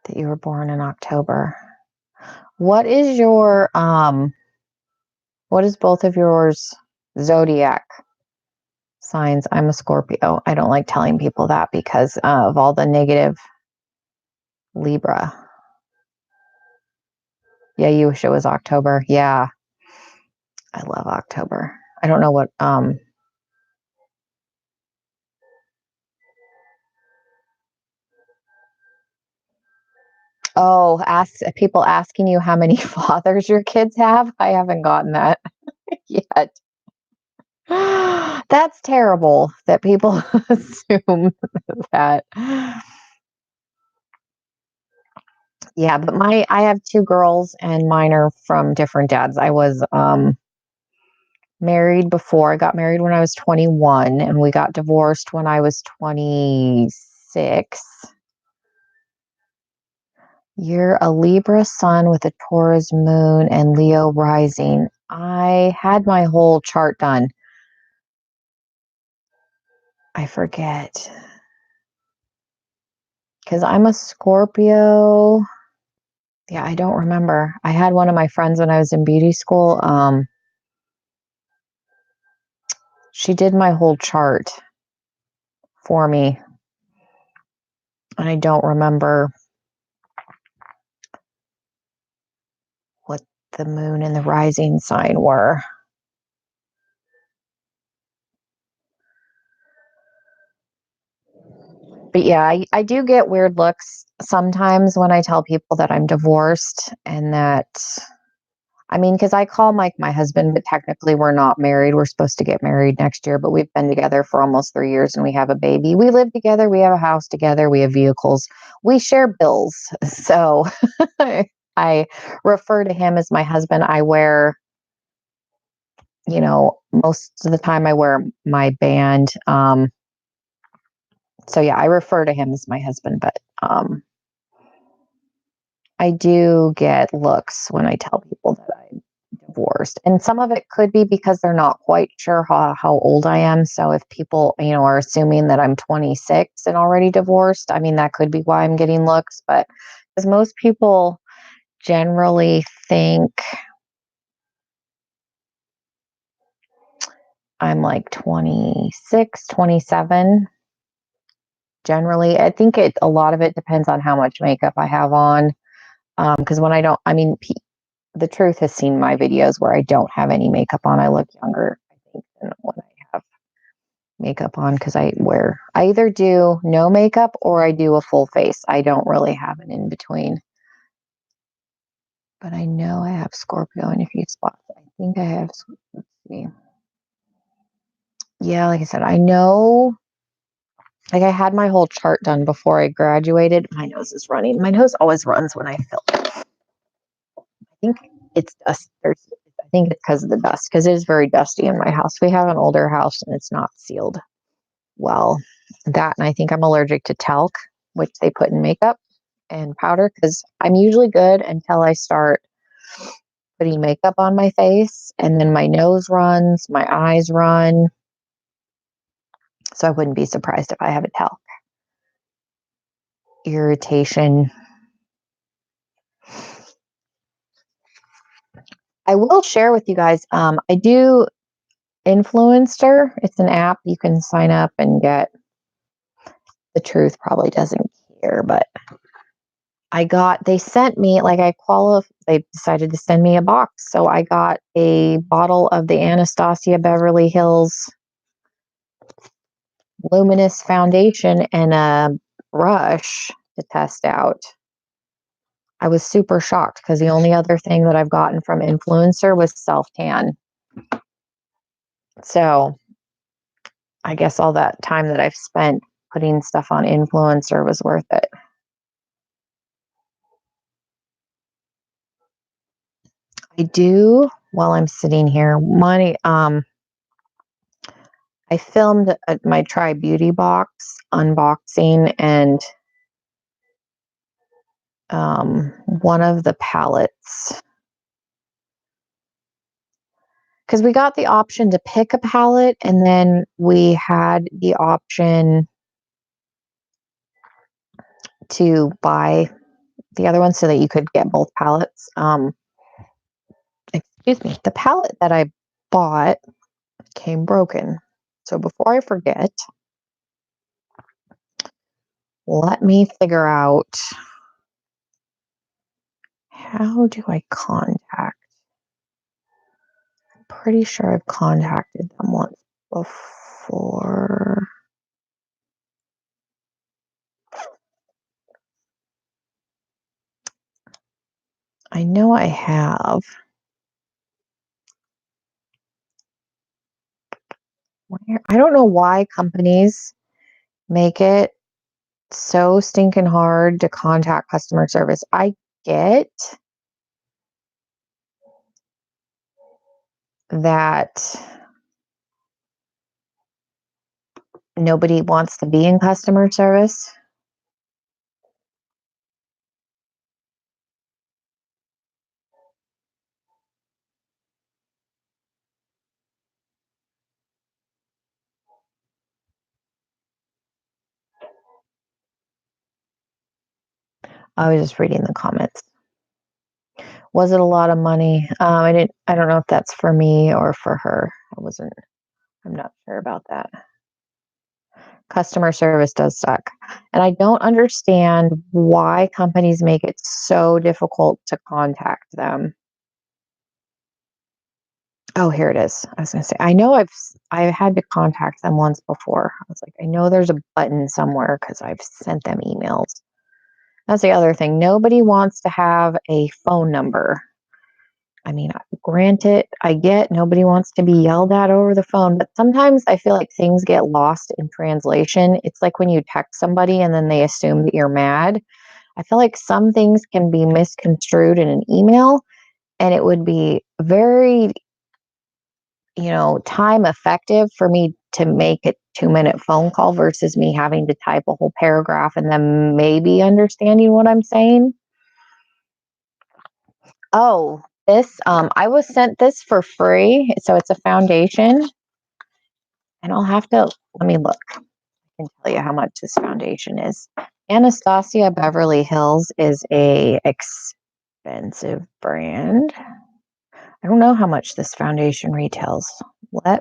that you were born in October. What is what is both of yours zodiac signs? I'm a Scorpio. I don't like telling people that because of all the negative. Libra. Yeah, you wish it was October. Yeah. I love October. I don't know what oh, ask people asking you how many fathers your kids have. I haven't gotten that yet. That's terrible that people assume that. Yeah, but I have two girls and mine are from different dads. I was married before. I got married when I was 21 and we got divorced when I was 26. You're a Libra sun with a Taurus moon and Leo rising. I had my whole chart done. I forget. Because I'm a Scorpio. Yeah, I don't remember. I had one of my friends when I was in beauty school. She did my whole chart for me. And I don't remember what the moon and the rising sign were. But yeah, I do get weird looks sometimes when I tell people that I'm divorced and that, I mean, because I call Mike my husband, but technically we're not married. We're supposed to get married next year, but we've been together for almost 3 years and we have a baby. We live together. We have a house together. We have vehicles. We share bills. So I refer to him as my husband. I wear, most of the time I wear my band. So yeah, I refer to him as my husband, but I do get looks when I tell people that I'm divorced. And some of it could be because they're not quite sure how old I am. So if people, are assuming that I'm 26 and already divorced, I mean, that could be why I'm getting looks. But because most people generally think I'm like 26, 27. Generally, I think a lot of it depends on how much makeup I have on. Because when I don't, I mean, the truth has seen my videos where I don't have any makeup on. I look younger, I think, than when I have makeup on because I either do no makeup or I do a full face. I don't really have an in between. But I know I have Scorpio in a few spots. I think I have, let's see. Yeah, like I said, I know, like I had my whole chart done before I graduated. My nose is running. My nose always runs when I film. I think it's dust. I think it's because of the dust, because it is very dusty in my house. We have an older house and it's not sealed well. That, and I think I'm allergic to talc, which they put in makeup and powder, because I'm usually good until I start putting makeup on my face, and then my nose runs, my eyes run. So I wouldn't be surprised if I have a talc irritation. I will share with you guys, I do Influencer. It's an app you can sign up and get. The truth probably doesn't care, but they sent me, like they decided to send me a box. So I got a bottle of the Anastasia Beverly Hills Luminous Foundation and a brush to test out. I was super shocked because the only other thing that I've gotten from Influencer was self tan. So I guess all that time that I've spent putting stuff on Influencer was worth it. I do, while I'm sitting here, I filmed my Try Beauty box unboxing and one of the palettes. Because we got the option to pick a palette, and then we had the option to buy the other one so that you could get both palettes. Excuse me. The palette that I bought came broken. So before I forget, let me figure out, how do I contact? I'm pretty sure I've contacted them once before. I know I have. I don't know why companies make it so stinking hard to contact customer service. I get that nobody wants to be in customer service. I was just reading the comments. Was it a lot of money? I don't know if that's for me or for her. I'm not sure about that. Customer service does suck. And I don't understand why companies make it so difficult to contact them. Oh, here it is. I was going to say, I had to contact them once before. I was like, I know there's a button somewhere because I've sent them emails. That's the other thing. Nobody wants to have a phone number. I mean, granted, I get nobody wants to be yelled at over the phone, but sometimes I feel like things get lost in translation. It's like when you text somebody and then they assume that you're mad. I feel like some things can be misconstrued in an email, and it would be very, time effective for me to make a 2-minute phone call versus me having to type a whole paragraph and then maybe understanding what I'm saying. Oh, I was sent this for free. So it's a foundation, and let me look. I can tell you how much this foundation is. Anastasia Beverly Hills is a expensive brand. I don't know how much this foundation retails. I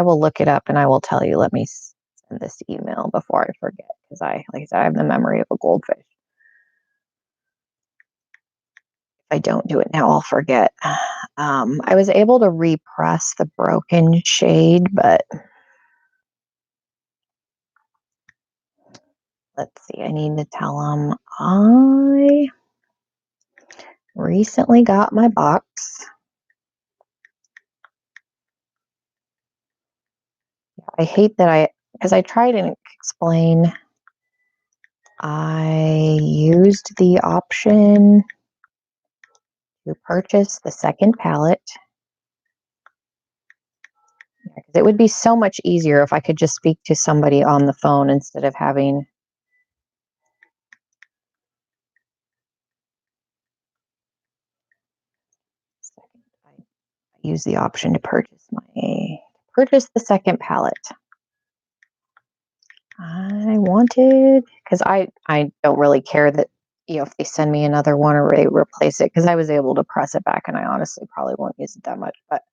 will look it up and I will tell you. Let me send this email before I forget because like I said, I have the memory of a goldfish. If I don't do it now, I'll forget. I was able to repress the broken shade, but let's see. I need to tell them I recently got my box. I hate that because I tried to explain, I used the option to purchase the second palette. It would be so much easier if I could just speak to somebody on the phone instead of having. I use the option to purchase the second palette. I wanted, because I don't really care that, if they send me another one or they replace it, because I was able to press it back and I honestly probably won't use it that much. But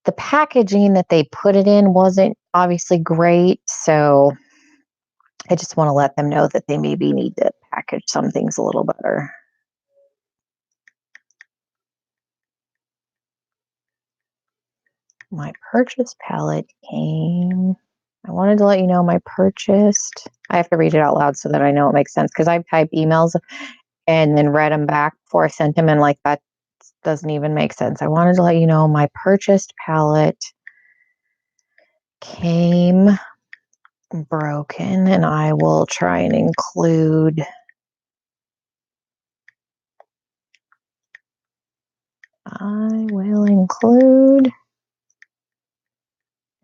the packaging that they put it in wasn't obviously great. So I just want to let them know that they maybe need to package some things a little better. My purchase palette came. I wanted to let you know my purchased. I have to read it out loud so that I know it makes sense because I've typed emails and then read them back before I sent them, and like that doesn't even make sense. I wanted to let you know my purchased palette came broken, and I will try and include.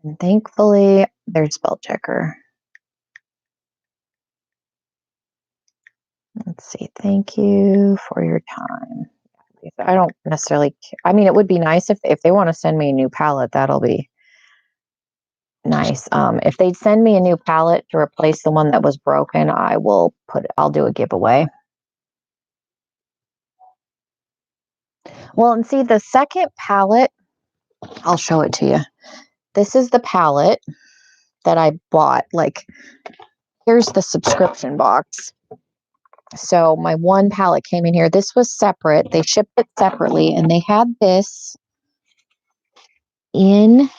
And thankfully, there's spell checker. Let's see. Thank you for your time. I don't necessarily care. I mean, it would be nice if they want to send me a new palette, that'll be nice. If they'd send me a new palette to replace the one that was broken, I'll do a giveaway. Well, and see the second palette, I'll show it to you. This is the palette that I bought. Like, here's the subscription box. So my one palette came in here. This was separate. They shipped it separately, and they had this it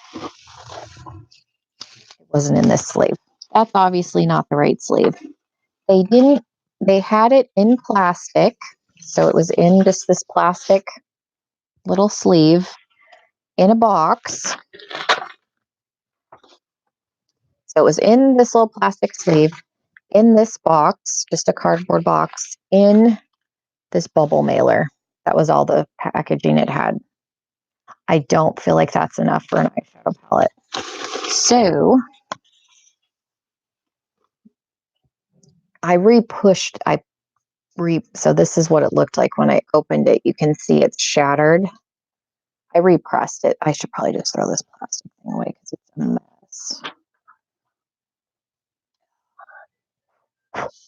wasn't in this sleeve. That's obviously not the right sleeve. They had it in plastic. So it was in just this plastic little sleeve in a box. So it was in this little plastic sleeve in this box, just a cardboard box in this bubble mailer. That was all the packaging it had. I don't feel like that's enough for an eyeshadow palette. So so this is what it looked like when I opened it. You can see it's shattered. I repressed it. I should probably just throw this plastic thing away because it's a mess.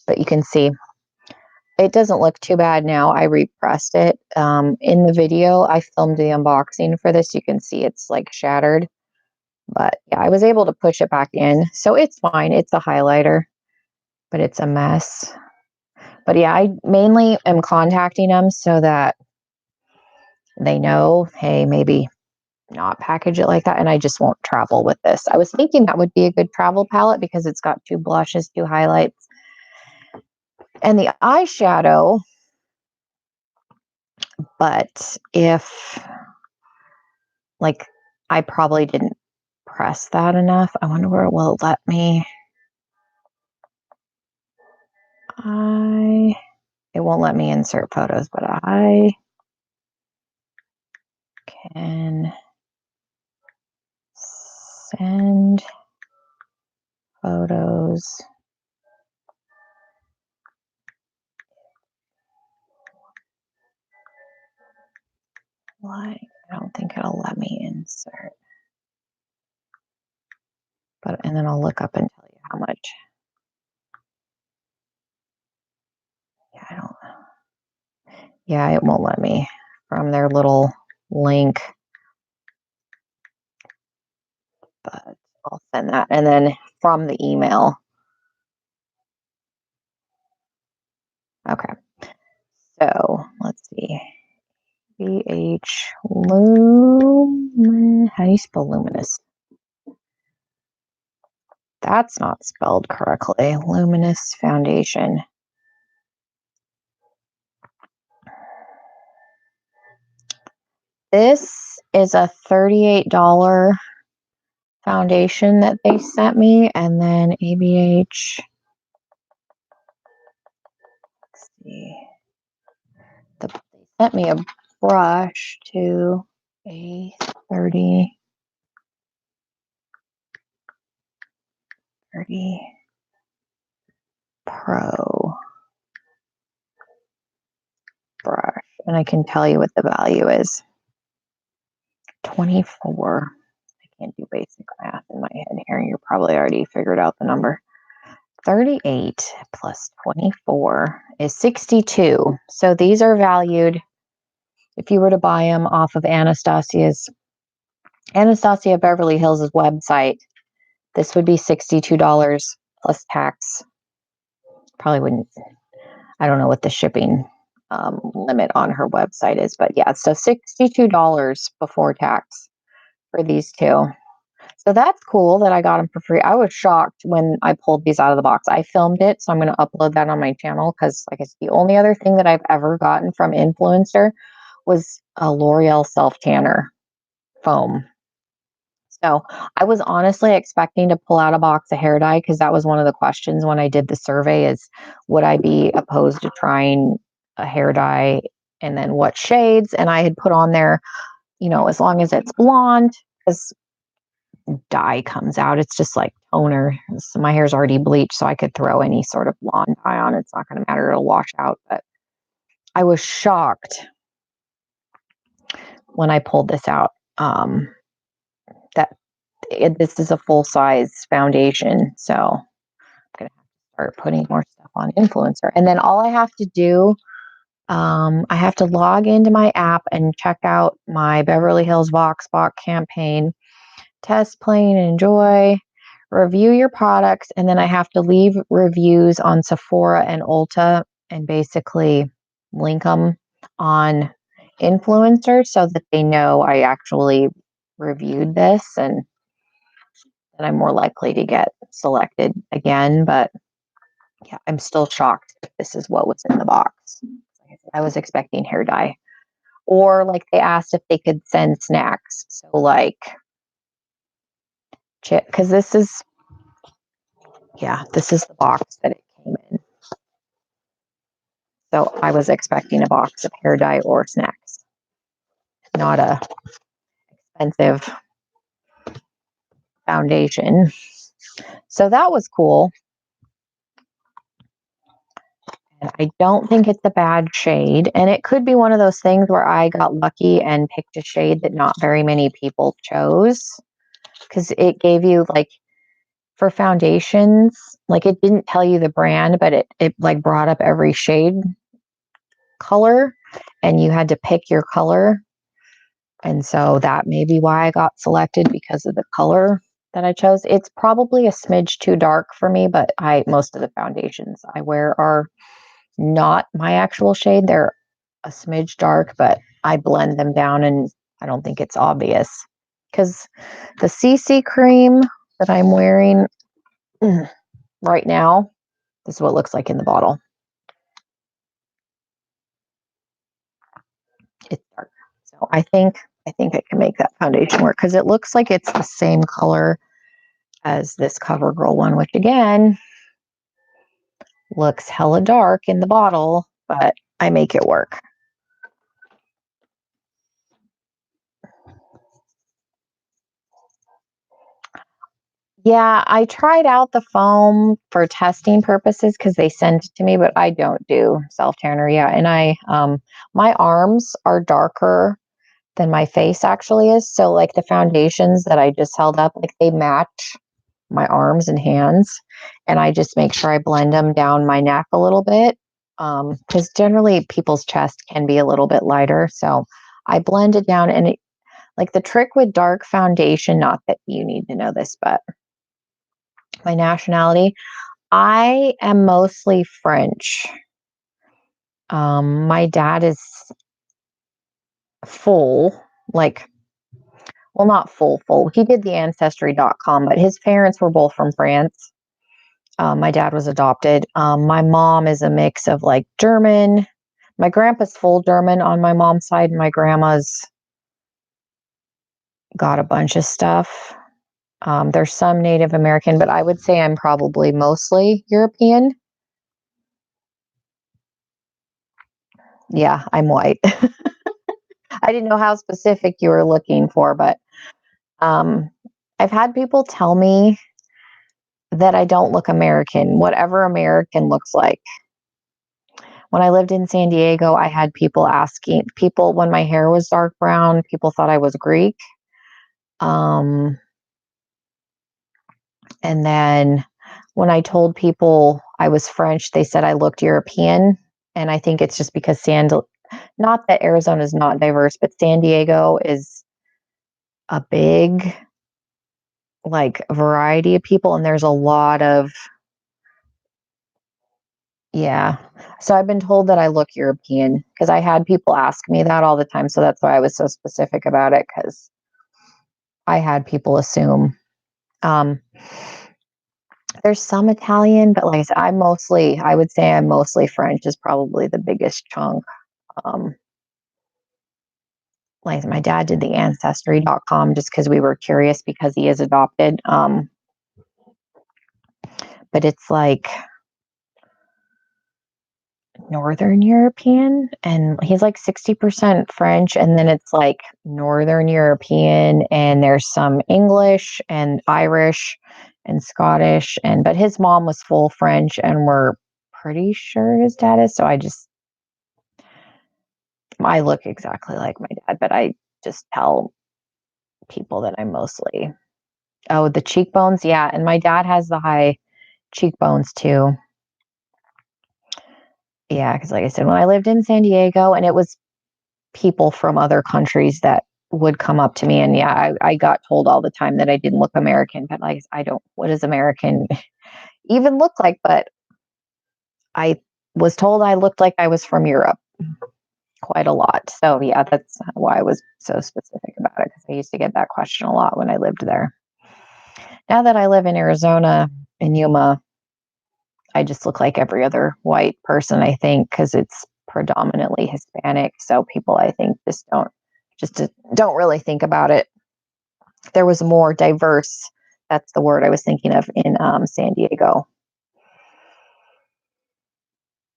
But you can see it doesn't look too bad now. I repressed it. In the video, I filmed the unboxing for this. You can see it's like shattered. But yeah, I was able to push it back in. So it's fine. It's a highlighter, but it's a mess. But yeah, I mainly am contacting them so that they know, hey, maybe not package it like that. And I just won't travel with this. I was thinking that would be a good travel palette because it's got 2 blushes, 2 highlights, and the eyeshadow. But if, like, I probably didn't press that enough. I wonder where it will let me. It won't let me insert photos, but I can send photos. Like, I don't think it'll let me insert. But, and then I'll look up and tell you how much. Yeah, I don't. Yeah, it won't let me from their little link. But I'll send that. And then from the email. Okay. So let's see. BH Lumen. How do you spell luminous? That's not spelled correctly. Luminous Foundation. This is a $38 foundation that they sent me, and then ABH. Let's see. They sent me a brush to A30 Pro brush, and I can tell you what the value is. 24. I can't do basic math in my head here. You're probably already figured out the number. 38 plus 24 is 62. So these are valued, if you were to buy them off of Anastasia Beverly Hills' website, this would be $62 plus tax. Probably wouldn't, I don't know what the shipping limit on her website is, but yeah, so $62 before tax for these two. So that's cool that I got them for free. I was shocked when I pulled these out of the box. I filmed it, so I'm going to upload that on my channel because, like, it's the only other thing that I've ever gotten from Influencer was a L'Oreal Self Tanner foam. So I was honestly expecting to pull out a box of hair dye because that was one of the questions when I did the survey is, would I be opposed to trying a hair dye and then what shades? And I had put on there, as long as it's blonde, because dye comes out. It's just like toner. So my hair's already bleached, so I could throw any sort of blonde dye on. It's not going to matter. It'll wash out. But I was shocked when I pulled this out that this is a full size foundation. So I'm going to have to start putting more stuff on Influencer. And then all I have to do, I have to log into my app and check out my Beverly Hills VoxBot campaign. Test, play, and enjoy. Review your products, and then I have to leave reviews on Sephora and Ulta and basically link them on Influencer so that they know I actually reviewed this, and then I'm more likely to get selected again. But yeah, I'm still shocked that this is what was in the box. I was expecting hair dye, or like they asked if they could send snacks. So like chip, because this is the box that it came in. So I was expecting a box of hair dye or snacks, not a expensive foundation. So that was cool. And I don't think it's a bad shade. And it could be one of those things where I got lucky and picked a shade that not very many people chose. Because it gave you, like, for foundations, like, it didn't tell you the brand, but it like brought up every shade color and you had to pick your color. And so that may be why I got selected because of the color that I chose. It's probably a smidge too dark for me, but most of the foundations I wear are not my actual shade. They're a smidge dark, but I blend them down and I don't think it's obvious. Because the CC cream that I'm wearing right now, this is what it looks like in the bottle. It's dark. So I think I can make that foundation work because it looks like it's the same color as this CoverGirl one, which again looks hella dark in the bottle, but I make it work. Yeah, I tried out the foam for testing purposes because they sent it to me, but I don't do self tanner. Yeah, and my arms are darker than my face actually is. So like the foundations that I just held up, like they match my arms and hands, and I just make sure I blend them down my neck a little bit because generally people's chest can be a little bit lighter. So I blend it down, and like the trick with dark foundation, not that you need to know this, but my nationality, I am mostly French. My dad is full, like, well, not full. He did the ancestry.com, but his parents were both from France. My dad was adopted. My mom is a mix of like German. My grandpa's full German on my mom's side. My grandma's got a bunch of stuff. There's some Native American, but I would say I'm probably mostly European. Yeah, I'm white. I didn't know how specific you were looking for, but um, I've had people tell me that I don't look American, whatever American looks like. When I lived in San Diego, I had people when my hair was dark brown, people thought I was Greek. Um, and then when I told people I was French, they said I looked European. And I think it's just because not that Arizona is not diverse, but San Diego is a big like variety of people, and there's a lot of, yeah. So I've been told that I look European because I had people ask me that all the time. So that's why I was so specific about it because I had people assume. Um, there's some Italian, but like I said, I would say I'm mostly French is probably the biggest chunk. Um, like my dad did the ancestry.com just because we were curious because he is adopted. But it's like Northern European, and he's like 60% French, and then it's like Northern European, and there's some English and Irish and Scottish, and but his mom was full French, and we're pretty sure his dad is. So I look exactly like my dad, but I just tell people that I'm mostly, oh, the cheekbones, yeah, and my dad has the high cheekbones too. Yeah, because like I said, when I lived in San Diego, and it was people from other countries that would come up to me, and yeah, I got told all the time that I didn't look American, but like I don't, what does American even look like? But I was told I looked like I was from Europe quite a lot. So yeah, that's why I was so specific about it because I used to get that question a lot when I lived there. Now that I live in Arizona, in Yuma, I just look like every other white person, I think, because it's predominantly Hispanic. So people, I think, just don't really think about it. There was more diverse. That's the word I was thinking of in San Diego.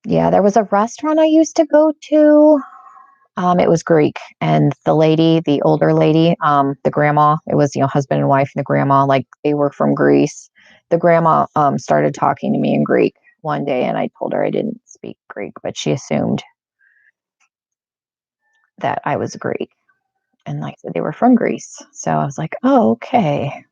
Yeah, there was a restaurant I used to go to. It was Greek, and the older lady, the grandma, it was husband and wife, and the grandma, like they were from Greece. The grandma started talking to me in Greek one day, and I told her I didn't speak Greek, but she assumed that I was Greek, and like I said, they were from Greece. So I was like, oh, okay.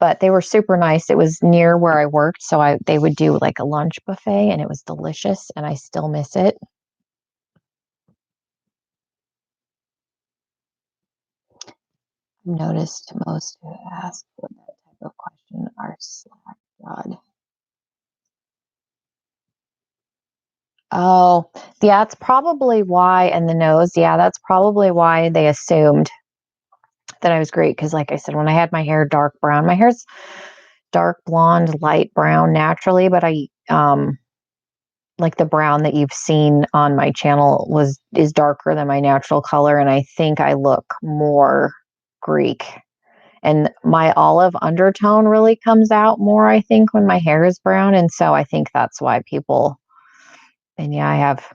But they were super nice. It was near where I worked, so they would do like a lunch buffet, and it was delicious, and I still miss it. noticed most who ask for that type of question are slack jawed. Oh, yeah, that's probably why, and the nose, yeah, that's probably why they assumed that I was great. Because, like I said, when I had my hair dark brown, my hair's dark blonde, light brown naturally, but like the brown that you've seen on my channel is darker than my natural color, and I think I look more Greek. And my olive undertone really comes out more, I think, when my hair is brown, and so I think that's why people. And yeah, I have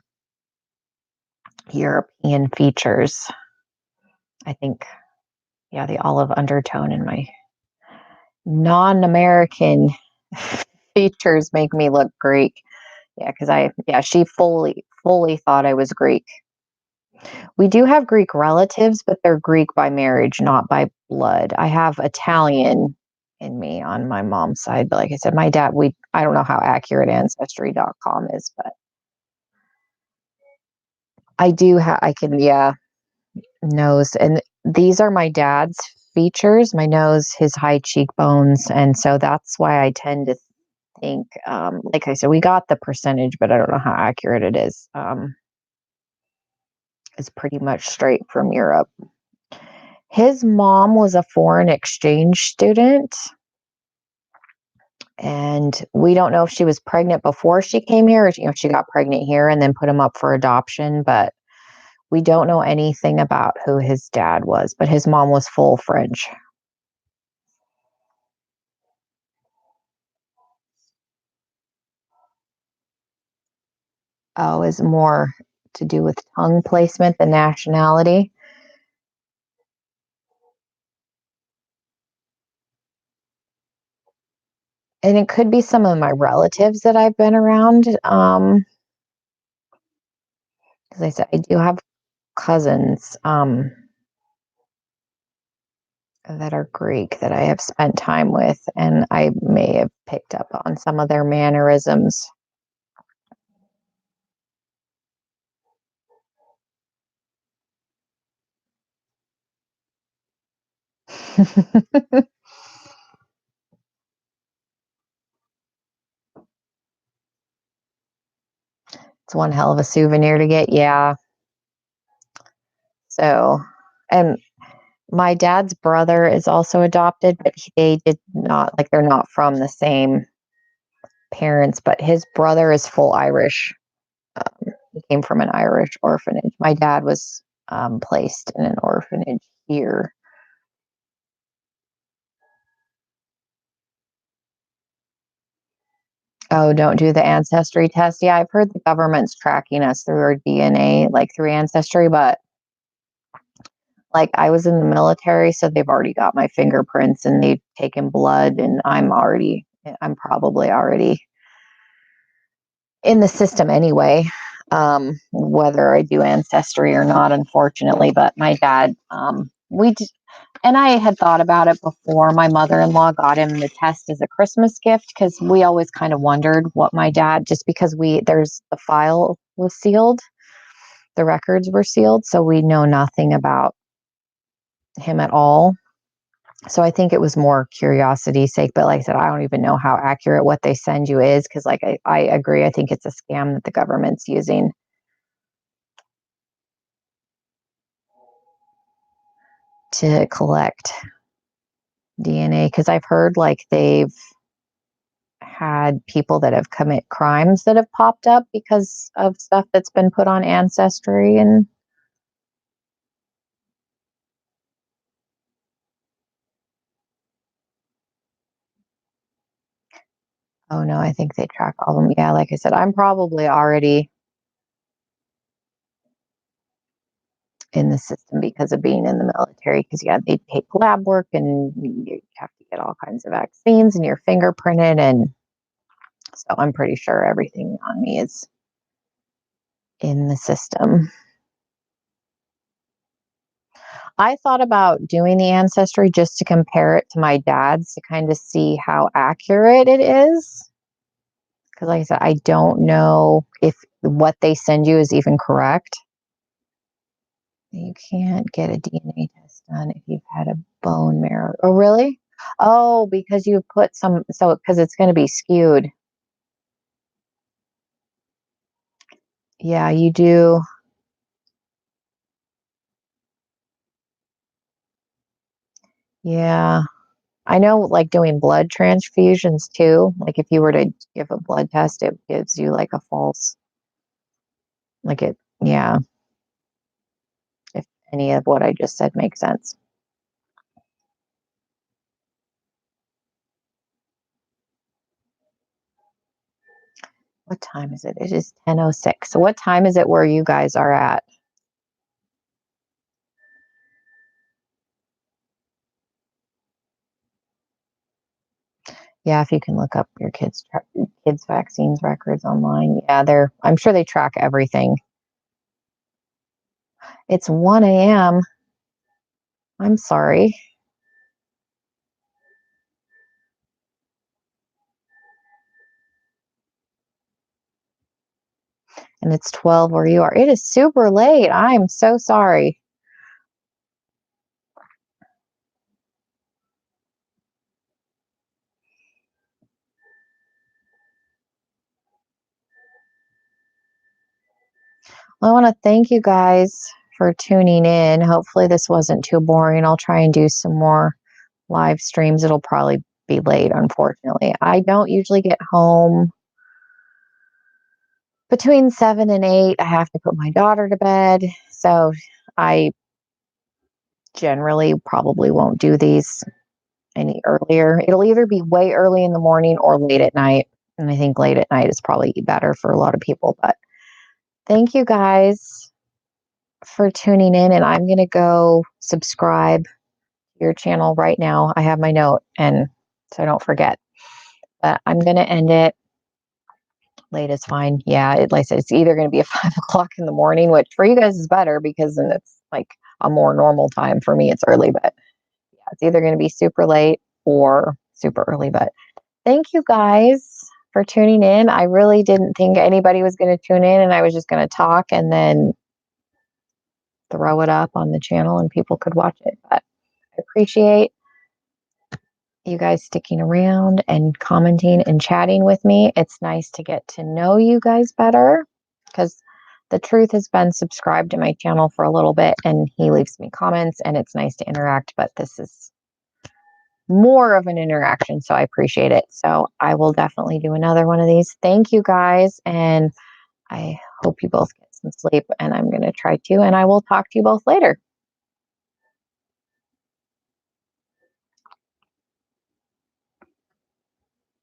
European features. I think, yeah, the olive undertone in my non-American features make me look Greek. Yeah, because she fully thought I was Greek. We do have Greek relatives, but they're Greek by marriage, not by blood. I have Italian in me on my mom's side, but like I said, my dad, I don't know how accurate ancestry.com is, but I can, yeah, nose. And these are my dad's features, my nose, his high cheekbones. And so that's why I tend to think, like I said, we got the percentage, but I don't know how accurate it is. It's pretty much straight from Europe. His mom was a foreign exchange student, and we don't know if she was pregnant before she came here, or if she got pregnant here and then put him up for adoption, but we don't know anything about who his dad was, but his mom was full French. Oh, is more to do with tongue placement than nationality. And it could be some of my relatives that I've been around. As I said, I do have cousins that are Greek that I have spent time with, and I may have picked up on some of their mannerisms. It's one hell of a souvenir to get. Yeah. So, and my dad's brother is also adopted, but they did not, like, they're not from the same parents, but his brother is full Irish. He came from an Irish orphanage. My dad was placed in an orphanage here. Oh, don't do the ancestry test. Yeah, I've heard the government's tracking us through our DNA, like through Ancestry, but like I was in the military, so they've already got my fingerprints and they've taken blood, and I'm probably already in the system anyway, whether I do Ancestry or not, unfortunately. But my dad, and I had thought about it before. My mother-in-law got him the test as a Christmas gift because we always kind of wondered what my dad, just because the file was sealed, the records were sealed, so we know nothing about him at all. So I think it was more curiosity's sake, but like I said, I don't even know how accurate what they send you is, because like I agree, I think it's a scam that the government's using to collect DNA. Because I've heard like they've had people that have commit crimes that have popped up because of stuff that's been put on Ancestry. And oh no, I think they track all of them. Yeah, like I said, I'm probably already in the system because of being in the military. Because yeah, they take lab work and you have to get all kinds of vaccines and you're fingerprinted, and so I'm pretty sure everything on me is in the system. I thought about doing the Ancestry just to compare it to my dad's to kind of see how accurate it is. Because, like I said, I don't know if what they send you is even correct. You can't get a DNA test And if you've had a bone marrow. Oh, really? Oh, because you put some, so because it's going to be skewed. Yeah, you do. Yeah. I know, like doing blood transfusions too. Like if you were to give a blood test, it gives you like a false, like it, yeah, if any of what I just said makes sense. What time is it? It is 10:06. So what time is it where you guys are at? Yeah, if you can look up your kids vaccines records online. Yeah, I'm sure they track everything. It's 1 a.m. I'm sorry. And it's 12 where you are. It is super late. I'm so sorry. Well, I want to thank you guys for tuning in. Hopefully, this wasn't too boring. I'll try and do some more live streams. It'll probably be late, unfortunately. I don't usually get home between 7 and 8. I have to put my daughter to bed. So I generally probably won't do these any earlier. It'll either be way early in the morning or late at night. And I think late at night is probably better for a lot of people. But thank you guys for tuning in. And I'm going to go subscribe to your channel right now. I have my note, and so I don't forget. But I'm going to end it. Late is fine. Yeah, like I said, it's either going to be at 5 o'clock in the morning, which for you guys is better because then it's like a more normal time. For me, it's early, but yeah, it's either going to be super late or super early. But thank you guys for tuning in. I really didn't think anybody was going to tune in, and I was just going to talk and then throw it up on the channel and people could watch it. But I appreciate you guys sticking around and commenting and chatting with me. It's nice to get to know you guys better because the truth has been subscribed to my channel for a little bit and he leaves me comments and it's nice to interact, but this is more of an interaction. So I appreciate it. So I will definitely do another one of these. Thank you guys. And I hope you both get some sleep and I'm going to try to, and I will talk to you both later.